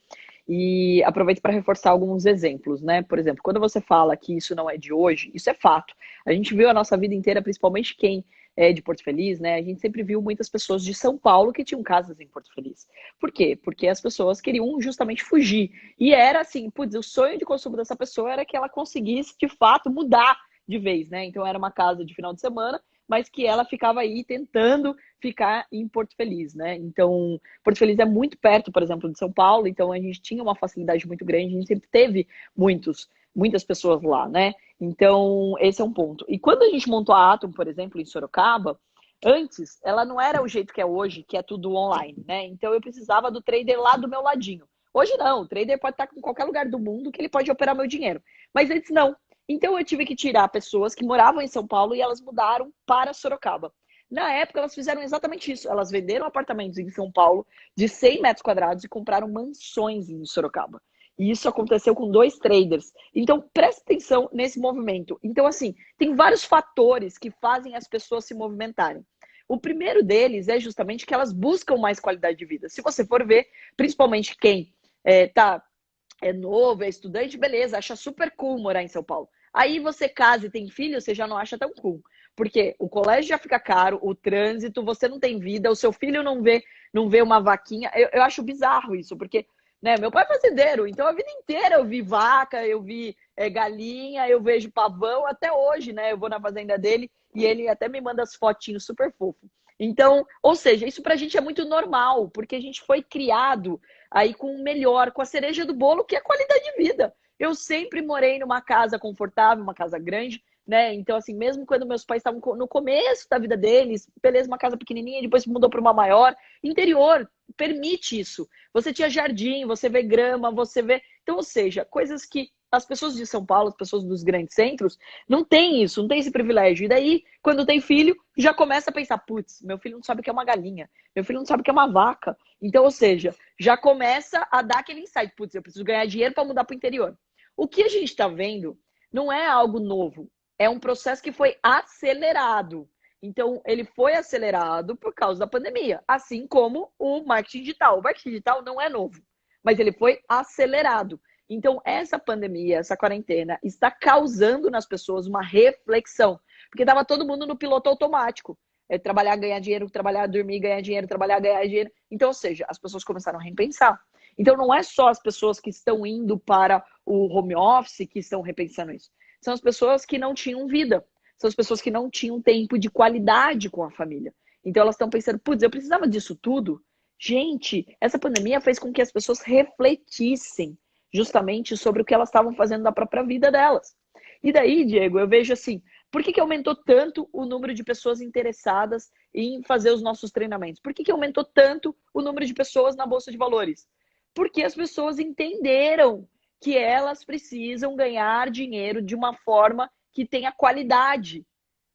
E aproveito para reforçar alguns exemplos, né? Por exemplo, quando você fala que isso não é de hoje, isso é fato. A gente viu a nossa vida inteira, principalmente quem é de Porto Feliz, né? A gente sempre viu muitas pessoas de São Paulo que tinham casas em Porto Feliz. Por quê? Porque as pessoas queriam justamente fugir. E era assim, putz, o sonho de consumo dessa pessoa era que ela conseguisse, de fato, mudar de vez, né? Então era uma casa de final de semana, mas que ela ficava aí tentando ficar em Porto Feliz, né? Então, Porto Feliz é muito perto, por exemplo, de São Paulo, então a gente tinha uma facilidade muito grande, a gente sempre teve muitas pessoas lá, né? Então, esse é um ponto. E quando a gente montou a Atom, por exemplo, em Sorocaba, antes, ela não era o jeito que é hoje, que é tudo online, né? Então, eu precisava do trader lá do meu ladinho. Hoje não, o trader pode estar em qualquer lugar do mundo que ele pode operar meu dinheiro. Mas antes não. Então, eu tive que tirar pessoas que moravam em São Paulo e elas mudaram para Sorocaba. Na época, elas fizeram exatamente isso. Elas venderam apartamentos em São Paulo de 100 metros quadrados e compraram mansões em Sorocaba. E isso aconteceu com 2 traders. Então, presta atenção nesse movimento. Então, assim, tem vários fatores que fazem as pessoas se movimentarem. O primeiro deles é justamente que elas buscam mais qualidade de vida. Se você for ver, principalmente quem é novo, é estudante, beleza, acha super cool morar em São Paulo. Aí você casa e tem filho, você já não acha tão cool. Porque o colégio já fica caro, o trânsito, você não tem vida, o seu filho não vê uma vaquinha. Eu acho bizarro isso, porque né, meu pai é fazendeiro, então a vida inteira eu vi vaca, eu vi galinha, eu vejo pavão, até hoje, né? Eu vou na fazenda dele e ele até me manda as fotinhos super fofo. Então, ou seja, isso pra gente é muito normal, porque a gente foi criado aí com o melhor, com a cereja do bolo, que é a qualidade de vida. Eu sempre morei numa casa confortável, uma casa grande, né? Então, assim, mesmo quando meus pais estavam no começo da vida deles, beleza, uma casa pequenininha, depois mudou para uma maior, interior permite isso. Você tinha jardim, você vê grama, você vê... Então, ou seja, coisas que as pessoas de São Paulo, as pessoas dos grandes centros, não tem isso, não tem esse privilégio. E daí, quando tem filho, já começa a pensar, putz, meu filho não sabe o que é uma galinha, meu filho não sabe o que é uma vaca. Então, ou seja, já começa a dar aquele insight, putz, eu preciso ganhar dinheiro para mudar para o interior. O que a gente está vendo não é algo novo, é um processo que foi acelerado. Então, ele foi acelerado por causa da pandemia, assim como o marketing digital. O marketing digital não é novo, mas ele foi acelerado. Então, essa pandemia, essa quarentena, está causando nas pessoas uma reflexão. Porque estava todo mundo no piloto automático. Trabalhar, ganhar dinheiro, trabalhar, dormir, ganhar dinheiro, trabalhar, ganhar dinheiro. Então, ou seja, as pessoas começaram a repensar. Então, não é só as pessoas que estão indo para o home office que estão repensando isso. São as pessoas que não tinham vida. São as pessoas que não tinham tempo de qualidade com a família. Então, elas estão pensando, putz, eu precisava disso tudo? Gente, essa pandemia fez com que as pessoas refletissem justamente sobre o que elas estavam fazendo na própria vida delas. E daí, Diego, eu vejo assim, por que aumentou tanto o número de pessoas interessadas em fazer os nossos treinamentos? Por que aumentou tanto o número de pessoas na Bolsa de Valores? Porque as pessoas entenderam que elas precisam ganhar dinheiro de uma forma que tenha qualidade.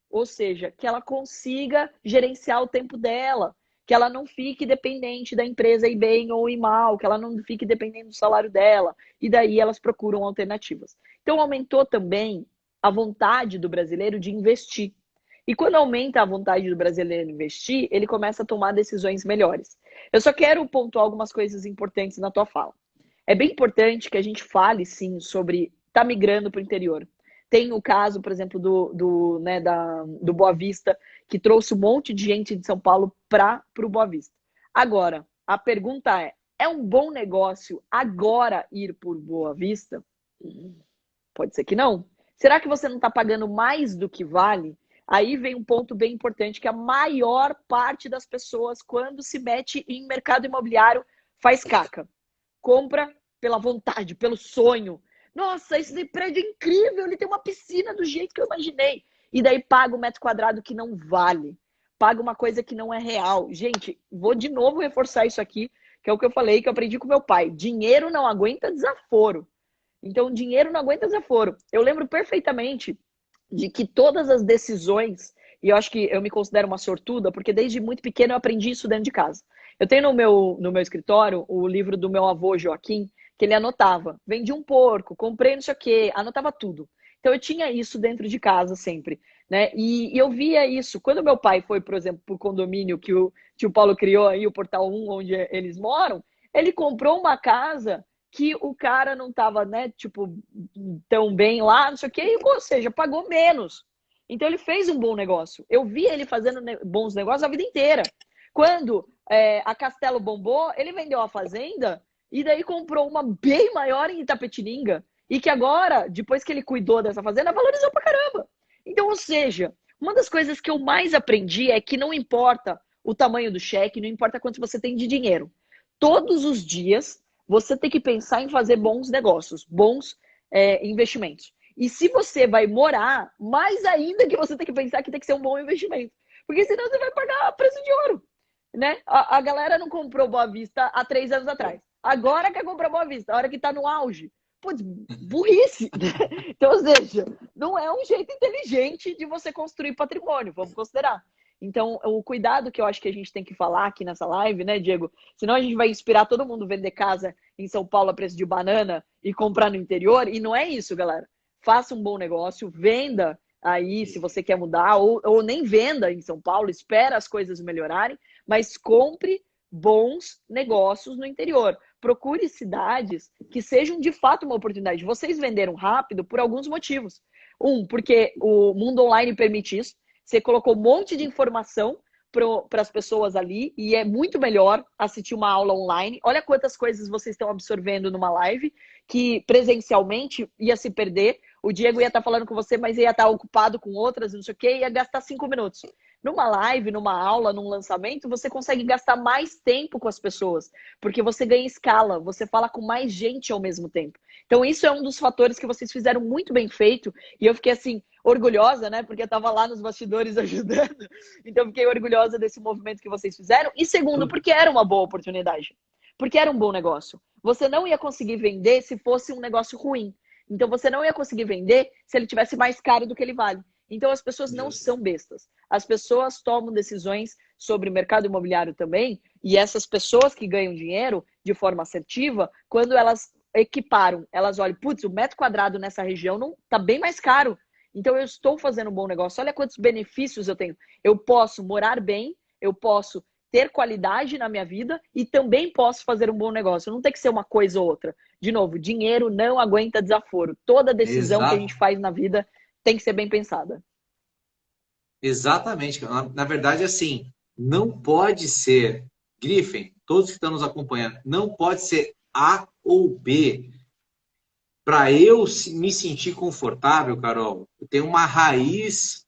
Ou seja, que ela consiga gerenciar o tempo dela, que ela não fique dependente da empresa ir bem ou ir mal, que ela não fique dependendo do salário dela. E daí elas procuram alternativas. Então aumentou também a vontade do brasileiro de investir. E quando aumenta a vontade do brasileiro investir, ele começa a tomar decisões melhores. Eu só quero pontuar algumas coisas importantes na tua fala. É bem importante que a gente fale, sim, sobre tá migrando para o interior. Tem o caso, por exemplo, do Boa Vista, que trouxe um monte de gente de São Paulo para o Boa Vista. Agora, a pergunta é um bom negócio agora ir por Boa Vista? Pode ser que não. Será que você não está pagando mais do que vale? Aí vem um ponto bem importante, que a maior parte das pessoas, quando se mete em mercado imobiliário, faz caca. Compra pela vontade, pelo sonho. Nossa, esse prédio é incrível, ele tem uma piscina do jeito que eu imaginei. E daí paga um metro quadrado que não vale. Paga uma coisa que não é real. Gente, vou de novo reforçar isso aqui, que é o que eu falei, que eu aprendi com meu pai. Dinheiro não aguenta desaforo. Então, dinheiro não aguenta desaforo. Eu lembro perfeitamente de que todas as decisões, e eu acho que eu me considero uma sortuda, porque desde muito pequeno eu aprendi isso dentro de casa. Eu tenho no meu escritório o livro do meu avô Joaquim, que ele anotava. Vendi um porco, comprei não sei o quê, anotava tudo. Então eu tinha isso dentro de casa sempre, né? E eu via isso. Quando meu pai foi, por exemplo, para o condomínio que o tio Paulo criou aí, o Portal 1, onde eles moram, ele comprou uma casa que o cara não estava, né, tipo, tão bem lá, não sei o quê, ou seja, pagou menos. Então ele fez um bom negócio. Eu vi ele fazendo bons negócios a vida inteira. Quando a Castelo bombou, ele vendeu a fazenda e daí comprou uma bem maior em Itapetininga e que agora, depois que ele cuidou dessa fazenda, valorizou pra caramba. Então, ou seja, uma das coisas que eu mais aprendi é que não importa o tamanho do cheque, não importa quanto você tem de dinheiro. Todos os dias, você tem que pensar em fazer bons negócios, bons investimentos. E se você vai morar, mais ainda que você tem que pensar que tem que ser um bom investimento. Porque senão você vai pagar a preço de ouro. Né? A galera não comprou Boa Vista há 3 anos atrás. Agora quer comprar Boa Vista, a hora que está no auge. Putz, burrice. Então, ou seja, não é um jeito inteligente de você construir patrimônio, vamos considerar. Então, o cuidado que eu acho que a gente tem que falar aqui nessa live, né, Diego? Senão a gente vai inspirar todo mundo a vender casa em São Paulo a preço de banana e comprar no interior. E não é isso, galera. Faça um bom negócio, venda aí se você quer mudar, ou nem venda em São Paulo, espera as coisas melhorarem, mas compre bons negócios no interior. Procure cidades que sejam de fato uma oportunidade. Vocês venderam rápido por alguns motivos. Porque o mundo online permite isso. Você colocou um monte de informação para as pessoas ali e é muito melhor assistir uma aula online. Olha quantas coisas vocês estão absorvendo numa live que presencialmente ia se perder. O Diego ia estar falando com você, mas ia estar ocupado com outras, não sei o quê, ia gastar 5 minutos. Numa live, numa aula, num lançamento, você consegue gastar mais tempo com as pessoas, porque você ganha escala, você fala com mais gente ao mesmo tempo. Então, isso é um dos fatores que vocês fizeram muito bem feito, e eu fiquei, assim, orgulhosa, né, porque eu estava lá nos bastidores ajudando, então eu fiquei orgulhosa desse movimento que vocês fizeram, e segundo, porque era uma boa oportunidade, porque era um bom negócio. Você não ia conseguir vender se fosse um negócio ruim, então você não ia conseguir vender se ele tivesse mais caro do que ele vale. Então, as pessoas não são bestas. As pessoas tomam decisões sobre o mercado imobiliário também, e essas pessoas que ganham dinheiro de forma assertiva, quando elas equiparam, elas olham, putz, o metro quadrado nessa região não tá bem mais caro. Então, eu estou fazendo um bom negócio. Olha quantos benefícios eu tenho. Eu posso morar bem, eu posso ter qualidade na minha vida e também posso fazer um bom negócio. Não tem que ser uma coisa ou outra. De novo, dinheiro não aguenta desaforo. Toda decisão que a gente faz na vida tem que ser bem pensada. Exatamente. Na verdade, assim, não pode ser, Griffin, todos que estão nos acompanhando, não pode ser A ou B. Para eu me sentir confortável, Carol, eu tenho uma raiz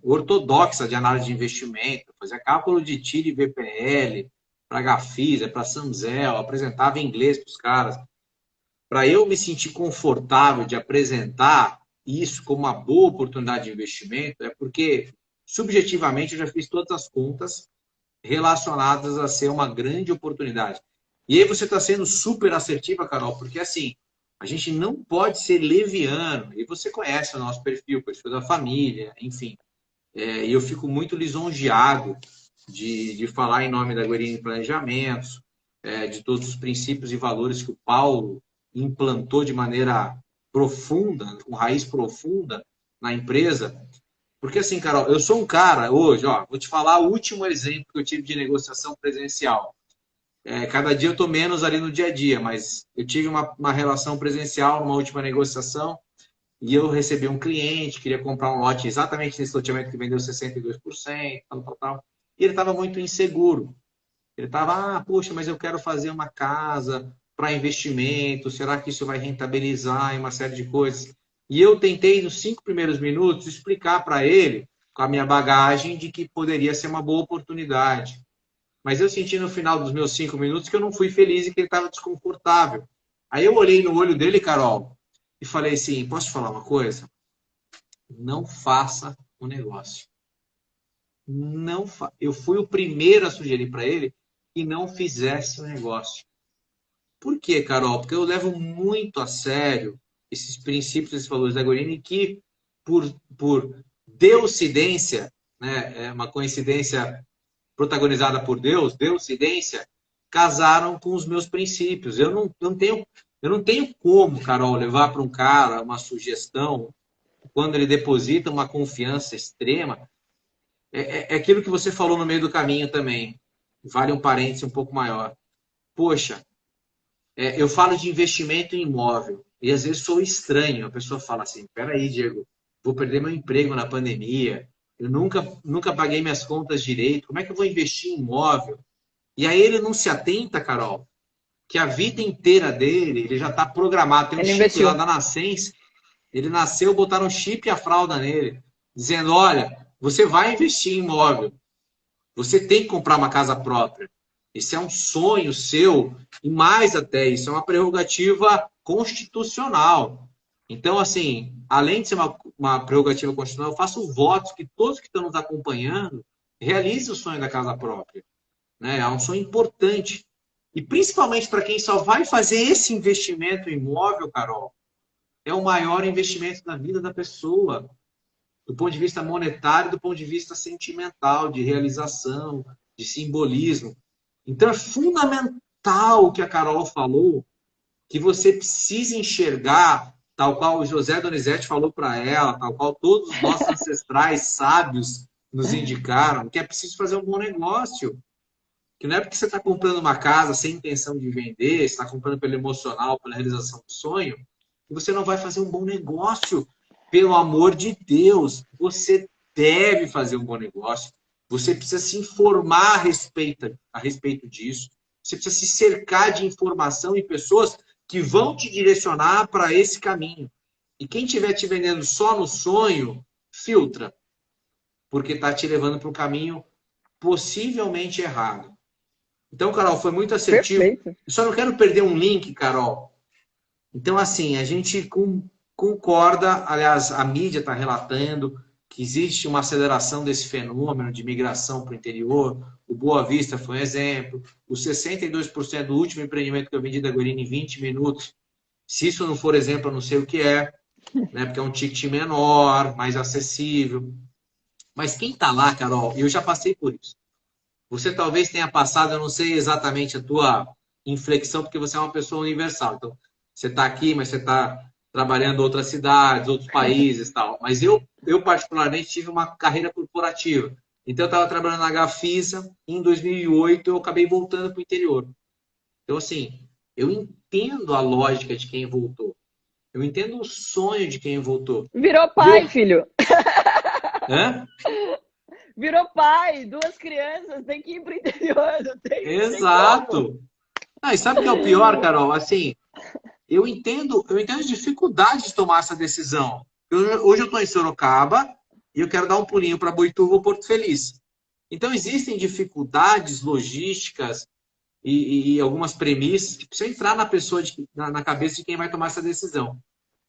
ortodoxa de análise de investimento, fazia cálculo de TIR e VPL, para Gafisa, para Samzel, apresentava em inglês para os caras. Para eu me sentir confortável de apresentar isso como uma boa oportunidade de investimento, é porque, subjetivamente, eu já fiz todas as contas relacionadas a ser uma grande oportunidade. E aí você está sendo super assertiva, Carol, porque assim, a gente não pode ser leviano, e você conhece o nosso perfil da família, enfim. E eu fico muito lisonjeado de falar em nome da Guerini Planejamentos, de todos os princípios e valores que o Paulo implantou de maneira profunda, com raiz profunda na empresa. Porque assim, Carol, eu sou um cara hoje, ó, vou te falar o último exemplo que eu tive de negociação presencial. Cada dia eu estou menos ali no dia a dia, mas eu tive uma relação presencial numa última negociação e eu recebi um cliente, queria comprar um lote exatamente nesse loteamento que vendeu 62%, tal, tal, tal. E ele estava muito inseguro. Ele estava, poxa, mas eu quero fazer uma casa para investimento, será que isso vai rentabilizar em uma série de coisas? E eu tentei, nos 5 primeiros minutos, explicar para ele, com a minha bagagem, de que poderia ser uma boa oportunidade. Mas eu senti no final dos meus 5 minutos que eu não fui feliz e que ele estava desconfortável. Aí eu olhei no olho dele, Carol, e falei assim, posso te falar uma coisa? Não faça o negócio. Não fa... Eu fui o primeiro a sugerir para ele que não fizesse o negócio. Por quê, Carol? Porque eu levo muito a sério esses princípios, esses valores da Gorini, que por deucidência, né, é uma coincidência protagonizada por Deus, deucidência, casaram com os meus princípios. Eu não tenho como, Carol, levar para um cara uma sugestão quando ele deposita uma confiança extrema. É aquilo que você falou no meio do caminho também. Vale um parêntese um pouco maior. Poxa, eu falo de investimento em imóvel e às vezes sou estranho. A pessoa fala assim, peraí, Diego, vou perder meu emprego na pandemia, eu nunca paguei minhas contas direito, como é que eu vou investir em imóvel? E aí ele não se atenta, Carol, que a vida inteira dele, ele já está programado, tem um Ele chip investiu. lá da nascença, ele nasceu, botaram um chip e a fralda nele, dizendo, olha, você vai investir em imóvel, você tem que comprar uma casa própria. Esse é um sonho seu, e mais até, isso é uma prerrogativa constitucional. Então, assim, além de ser uma prerrogativa constitucional, eu faço votos que todos que estão nos acompanhando realizem o sonho da casa própria. Né? É um sonho importante. E principalmente para quem só vai fazer esse investimento imóvel, Carol, é o maior investimento da vida da pessoa, do ponto de vista monetário, do ponto de vista sentimental, de realização, de simbolismo. Então é fundamental o que a Carol falou, que você precisa enxergar, tal qual o José Donizete falou para ela, tal qual todos os nossos ancestrais sábios nos indicaram, que é preciso fazer um bom negócio. Que não é porque você está comprando uma casa sem intenção de vender, você está comprando pelo emocional, pela realização do sonho, que você não vai fazer um bom negócio. Pelo amor de Deus, você deve fazer um bom negócio. Você precisa se informar a respeito disso. Você precisa se cercar de informação e pessoas que vão te direcionar para esse caminho. E quem estiver te vendendo só no sonho, filtra. Porque está te levando para um caminho possivelmente errado. Então, Carol, foi muito assertivo. Perfeito. Eu só não quero perder um link, Carol. Então, assim, a gente concorda, aliás, a mídia está relatando que existe uma aceleração desse fenômeno de migração para o interior. O Boa Vista foi um exemplo. Os 62% do último empreendimento que eu vendi da Gorini em 20 minutos. Se isso não for exemplo, eu não sei o que é, né? Porque é um ticket menor, mais acessível. Mas quem está lá, Carol, eu já passei por isso. Você talvez tenha passado, eu não sei exatamente a tua inflexão, porque você é uma pessoa universal. Então, você está aqui, mas você está trabalhando em outras cidades, outros países e tal. Mas eu particularmente, tive uma carreira corporativa. Então, eu estava trabalhando na Gafisa, e em 2008 eu acabei voltando para o interior. Então, assim, eu entendo a lógica de quem voltou. Eu entendo o sonho de quem voltou. Virou pai, filho. Hã? Virou pai, 2 crianças, tem que ir pro interior, não tem. Exato. E sabe o que é o pior, Carol? Assim, eu entendo as dificuldades de tomar essa decisão. Hoje eu estou em Sorocaba e eu quero dar um pulinho para Boituva ou Porto Feliz. Então, existem dificuldades logísticas e algumas premissas que precisam entrar na pessoa, na cabeça de quem vai tomar essa decisão.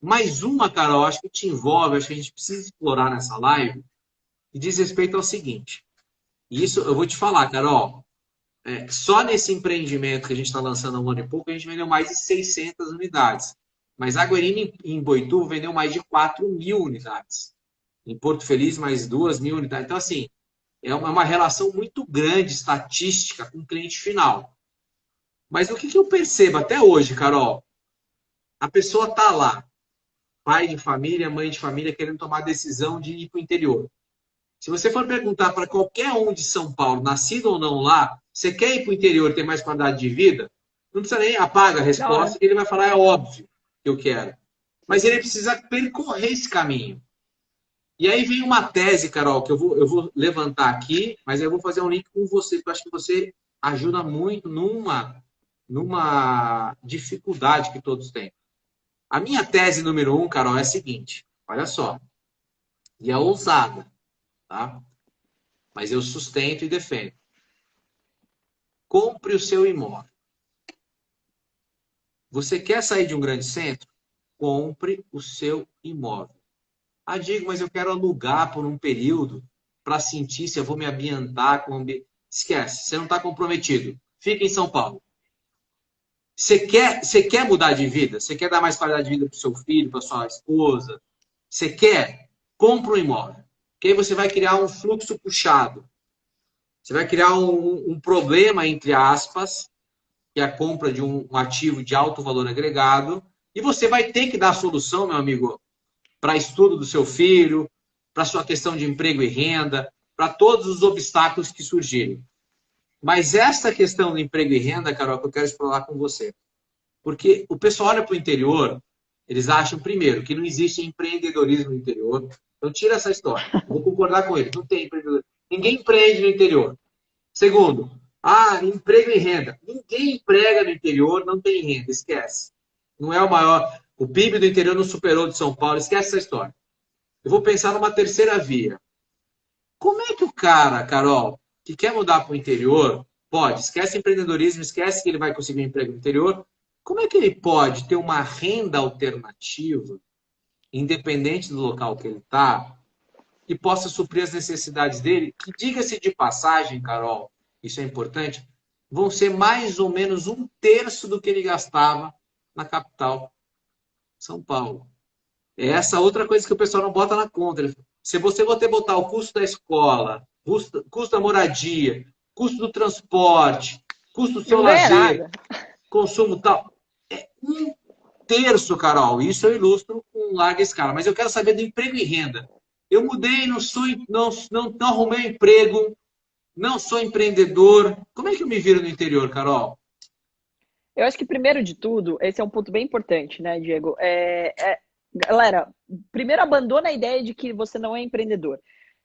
Mais uma, Carol, acho que te envolve, acho que a gente precisa explorar nessa live, e diz respeito ao seguinte. E isso eu vou te falar, Carol. Só nesse empreendimento que a gente está lançando há um ano e pouco, a gente vendeu mais de 600 unidades. Mas a Gorini, em Boituva, vendeu mais de 4.000 unidades. Em Porto Feliz, mais 2.000 unidades. Então, assim, é uma relação muito grande, estatística, com o cliente final. Mas o que eu percebo até hoje, Carol? A pessoa está lá, pai de família, mãe de família, querendo tomar a decisão de ir para o interior. Se você for perguntar para qualquer um de São Paulo, nascido ou não lá, você quer ir para o interior ter mais qualidade de vida? Não precisa nem apaga a resposta, que ele vai falar, é óbvio que eu quero. Mas ele precisa percorrer esse caminho. E aí vem uma tese, Carol, que eu vou levantar aqui, mas eu vou fazer um link com você, porque eu acho que você ajuda muito numa dificuldade que todos têm. A minha tese número 1, Carol, é a seguinte, olha só, e é ousada, tá? Mas eu sustento e defendo. Compre o seu imóvel. Você quer sair de um grande centro? Compre o seu imóvel. Ah, Diego, mas eu quero alugar por um período para sentir se eu vou me ambientar com o ambiente. Esquece, você não está comprometido. Fica em São Paulo. Você quer mudar de vida? Você quer dar mais qualidade de vida para o seu filho, para sua esposa? Você quer? Compra um imóvel. Porque aí você vai criar um fluxo puxado. Você vai criar um problema, entre aspas, que é a compra de um ativo de alto valor agregado. E você vai ter que dar a solução, meu amigo, para estudo do seu filho, para sua questão de emprego e renda, para todos os obstáculos que surgirem. Mas essa questão do emprego e renda, Carol, que eu quero explorar com você. Porque o pessoal olha para o interior, eles acham, primeiro, que não existe empreendedorismo no interior. Então, tira essa história. Eu vou concordar com ele. Não tem empreendedorismo. Ninguém empreende no interior. Segundo, emprego e renda. Ninguém emprega no interior, não tem renda. Esquece. Não é o maior... O PIB do interior não superou de São Paulo. Esquece essa história. Eu vou pensar numa terceira via. Como é que o cara, Carol, que quer mudar para o interior, pode? Esquece empreendedorismo, esquece que ele vai conseguir um emprego no interior. Como é que ele pode ter uma renda alternativa, independente do local que ele está, que possa suprir as necessidades dele? Que, diga-se de passagem, Carol, isso é importante, vão ser mais ou menos 1/3 do que ele gastava na capital, São Paulo. É essa outra coisa que o pessoal não bota na conta. Se você botar o custo da escola, custo da moradia, custo do transporte, custo do seu lazer, consumo tal, é 1/3, Carol. Isso eu ilustro com larga escala. Mas eu quero saber do emprego e renda. Eu mudei, não arrumei emprego, não sou empreendedor. Como é que eu me viro no interior, Carol? Eu acho que, primeiro de tudo, esse é um ponto bem importante, né, Diego? Galera, primeiro abandona a ideia de que você não é empreendedor.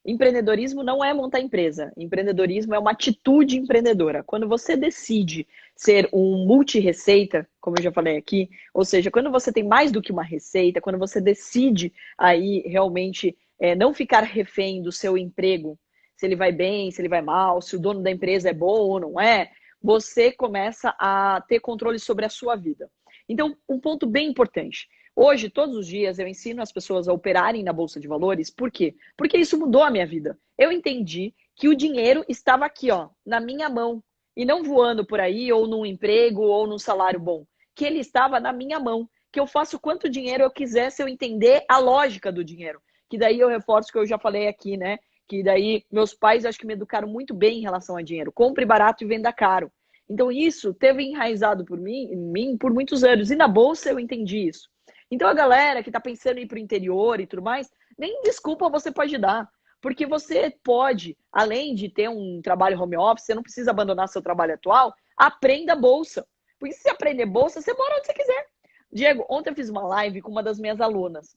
Empreendedorismo não é montar empresa. Empreendedorismo é uma atitude empreendedora. Quando você decide ser um multi-receita, como eu já falei aqui, ou seja, quando você tem mais do que uma receita, quando você decide aí realmente não ficar refém do seu emprego, se ele vai bem, se ele vai mal, se o dono da empresa é bom ou não é, você começa a ter controle sobre a sua vida. Então, um ponto bem importante. Hoje, todos os dias, eu ensino as pessoas a operarem na Bolsa de Valores. Por quê? Porque isso mudou a minha vida. Eu entendi que o dinheiro estava aqui, ó, na minha mão. E não voando por aí, ou num emprego, ou num salário bom. Que ele estava na minha mão. Que eu faço quanto dinheiro eu quiser se eu entender a lógica do dinheiro. Que daí eu reforço o que eu já falei aqui, né? Que daí meus pais, acho que me educaram muito bem em relação a dinheiro. Compre barato e venda caro. Então isso teve enraizado em mim por muitos anos. E na Bolsa eu entendi isso. Então a galera que está pensando em ir para o interior e tudo mais, nem desculpa você pode dar. Porque você pode, além de ter um trabalho home office, você não precisa abandonar seu trabalho atual, aprenda Bolsa. Porque se você aprender Bolsa, você mora onde você quiser. Diego, ontem eu fiz uma live com uma das minhas alunas.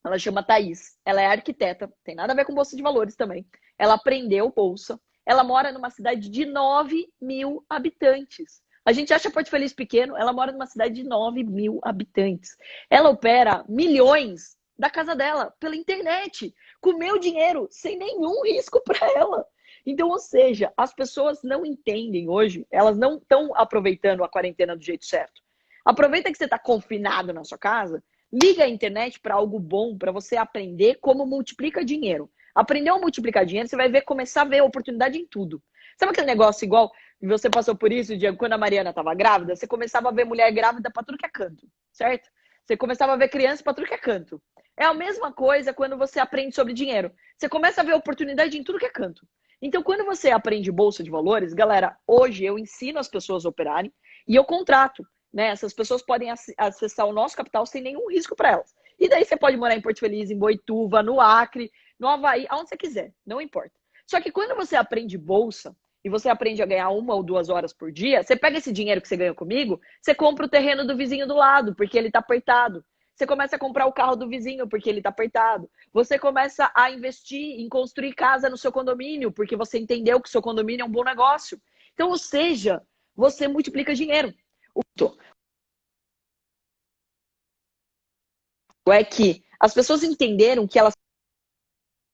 Ela chama Thaís. Ela é arquiteta, tem nada a ver com Bolsa de Valores também. Ela aprendeu Bolsa. Ela mora numa cidade de 9.000 habitantes. A gente acha Porto Feliz pequeno, ela mora numa cidade de 9.000 habitantes. Ela opera milhões da casa dela pela internet, com o meu dinheiro, sem nenhum risco para ela. Então, ou seja, as pessoas não entendem hoje, elas não estão aproveitando a quarentena do jeito certo. Aproveita que você está confinado na sua casa, liga a internet para algo bom, para você aprender como multiplica dinheiro. Aprendeu a multiplicar dinheiro, você vai começar a ver oportunidade em tudo. Sabe aquele negócio igual, você passou por isso, Diego, quando a Mariana estava grávida, você começava a ver mulher grávida para tudo que é canto, certo? Você começava a ver criança para tudo que é canto. É a mesma coisa quando você aprende sobre dinheiro. Você começa a ver oportunidade em tudo que é canto. Então, quando você aprende Bolsa de Valores, galera, hoje eu ensino as pessoas a operarem e eu contrato, né? Essas pessoas podem acessar o nosso capital sem nenhum risco para elas. E daí você pode morar em Porto Feliz, em Boituva, no Acre, no Havaí, aonde você quiser, não importa. Só que quando você aprende bolsa e você aprende a ganhar 1 ou 2 horas por dia, você pega esse dinheiro que você ganhou comigo, você compra o terreno do vizinho do lado, porque ele tá apertado. Você começa a comprar o carro do vizinho, porque ele tá apertado. Você começa a investir em construir casa no seu condomínio, porque você entendeu que o seu condomínio é um bom negócio. Então, ou seja, você multiplica dinheiro. É que as pessoas entenderam que elas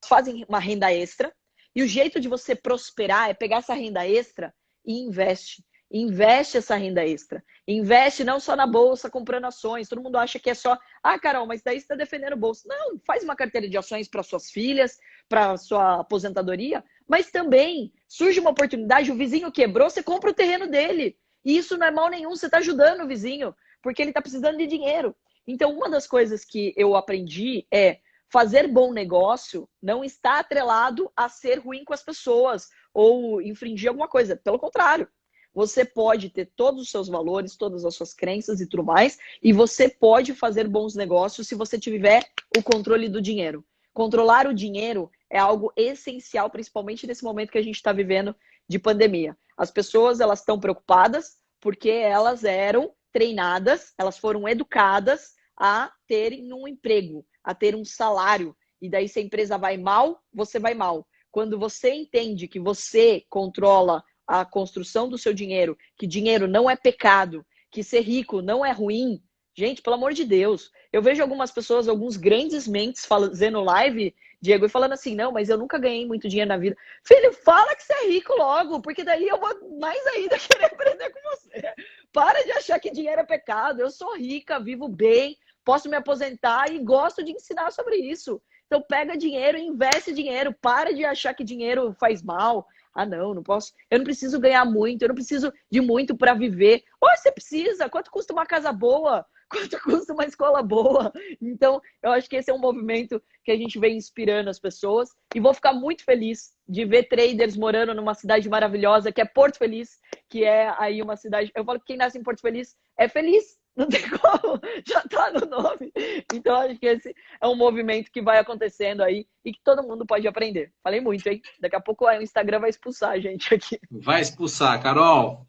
fazem uma renda extra e o jeito de você prosperar é pegar essa renda extra e investe. Investe essa renda extra. Investe não só na bolsa comprando ações. Todo mundo acha que é só, Carol, mas daí você está defendendo bolsa. Não, faz uma carteira de ações para suas filhas, para sua aposentadoria, mas também surge uma oportunidade, o vizinho quebrou, você compra o terreno dele. E isso não é mal nenhum, você está ajudando o vizinho, porque ele está precisando de dinheiro. Então, uma das coisas que eu aprendi é fazer bom negócio não está atrelado a ser ruim com as pessoas ou infringir alguma coisa. Pelo contrário, você pode ter todos os seus valores, todas as suas crenças e tudo mais, e você pode fazer bons negócios se você tiver o controle do dinheiro. Controlar o dinheiro é algo essencial, principalmente nesse momento que a gente está vivendo de pandemia. As pessoas, elas estão preocupadas porque elas eram treinadas, elas foram educadas a terem um emprego, a ter um salário. E daí, se a empresa vai mal, você vai mal. Quando você entende que você controla a construção do seu dinheiro, que dinheiro não é pecado, que ser rico não é ruim, gente, pelo amor de Deus. Eu vejo algumas pessoas, alguns grandes mentes fazendo live, Diego, e falando assim, não, mas eu nunca ganhei muito dinheiro na vida. Filho, fala que você é rico logo, porque daí eu vou mais ainda querer aprender com você. Para de achar que dinheiro é pecado. Eu sou rica, vivo bem, posso me aposentar e gosto de ensinar sobre isso. Então pega dinheiro e investe dinheiro. Para de achar que dinheiro faz mal. Não posso. Eu não preciso ganhar muito, eu não preciso de muito para viver. Ou você precisa? Quanto custa uma casa boa? Quanto custa uma escola boa? Então, eu acho que esse é um movimento que a gente vem inspirando as pessoas. E vou ficar muito feliz de ver traders morando numa cidade maravilhosa, que é Porto Feliz, que é aí uma cidade... Eu falo que quem nasce em Porto Feliz é feliz. Não tem como, já tá no nome. Então, acho que esse é um movimento que vai acontecendo aí e que todo mundo pode aprender. Falei muito, hein? Daqui a pouco o Instagram vai expulsar a gente aqui. Vai expulsar. Carol,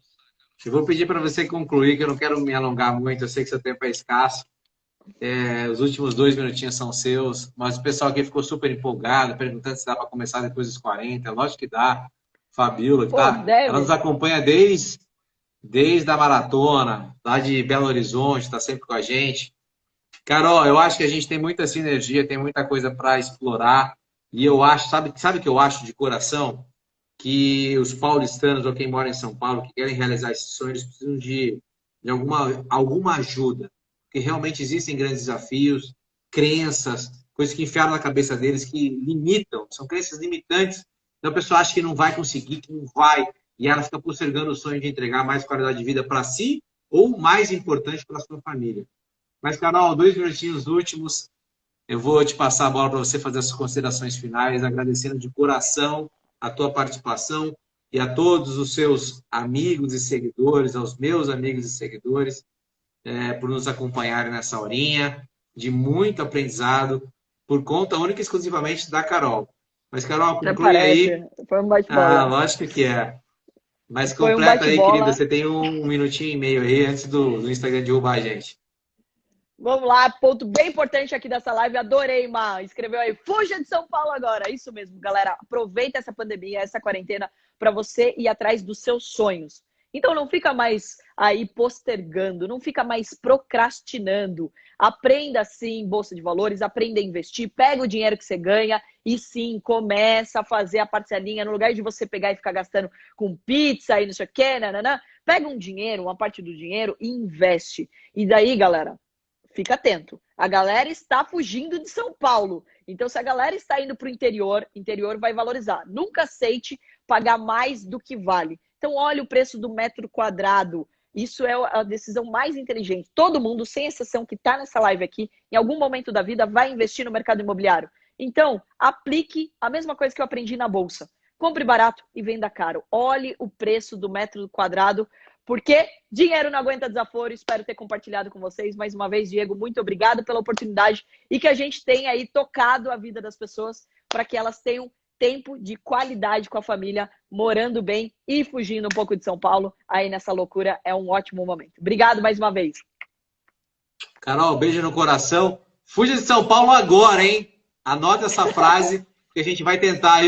eu vou pedir para você concluir, que eu não quero me alongar muito, eu sei que seu tempo é escasso. Os últimos 2 minutinhos são seus, mas o pessoal aqui ficou super empolgado, perguntando se dá para começar depois dos 40. Lógico que dá. Fabiola, que tá, ela nos acompanha desde a maratona, lá de Belo Horizonte, está sempre com a gente. Carol, eu acho que a gente tem muita sinergia, tem muita coisa para explorar. E eu acho, sabe o que eu acho de coração? Que os paulistanos ou quem mora em São Paulo, que querem realizar esse sonho, eles precisam de alguma ajuda. Porque realmente existem grandes desafios, crenças, coisas que enfiaram na cabeça deles, que limitam, são crenças limitantes. Então a pessoa acha que não vai conseguir, que não vai. E ela fica postergando o sonho de entregar mais qualidade de vida para si ou, mais importante, para a sua família. Mas, Carol, 2 minutinhos últimos, eu vou te passar a bola para você fazer as suas considerações finais, agradecendo de coração a tua participação e a todos os seus amigos e seguidores, aos meus amigos e seguidores, por nos acompanharem nessa horinha de muito aprendizado, por conta única e exclusivamente da Carol. Mas, Carol, conclui aí. Foi um bate-bola. Lógico que é. Mas completa aí, querida. Você tem 1 minutinho e meio aí antes do Instagram derrubar a gente. Vamos lá, ponto bem importante aqui dessa live. Adorei, Má. Escreveu aí, fuja de São Paulo agora. Isso mesmo, galera. Aproveita essa pandemia, essa quarentena, para você ir atrás dos seus sonhos. Então não fica mais aí postergando, não fica mais procrastinando. Aprenda sim bolsa de valores, aprenda a investir, pega o dinheiro que você ganha e sim, começa a fazer a parcelinha. No lugar de você pegar e ficar gastando com pizza e não sei o que, nananã, pega um dinheiro, uma parte do dinheiro e investe. E daí, galera, fica atento. A galera está fugindo de São Paulo. Então, se a galera está indo para o interior vai valorizar. Nunca aceite pagar mais do que vale. Então, olha o preço do metro quadrado. Isso é a decisão mais inteligente. Todo mundo, sem exceção, que está nessa live aqui, em algum momento da vida, vai investir no mercado imobiliário. Então, aplique a mesma coisa que eu aprendi na Bolsa. Compre barato e venda caro. Olhe o preço do metro quadrado, porque dinheiro não aguenta desaforo. Espero ter compartilhado com vocês. Mais uma vez, Diego, muito obrigado pela oportunidade e que a gente tenha aí tocado a vida das pessoas para que elas tenham tempo de qualidade com a família, morando bem e fugindo um pouco de São Paulo. Aí nessa loucura é um ótimo momento. Obrigado mais uma vez. Carol, beijo no coração. Fuja de São Paulo agora, hein? Anota essa frase que a gente vai tentar.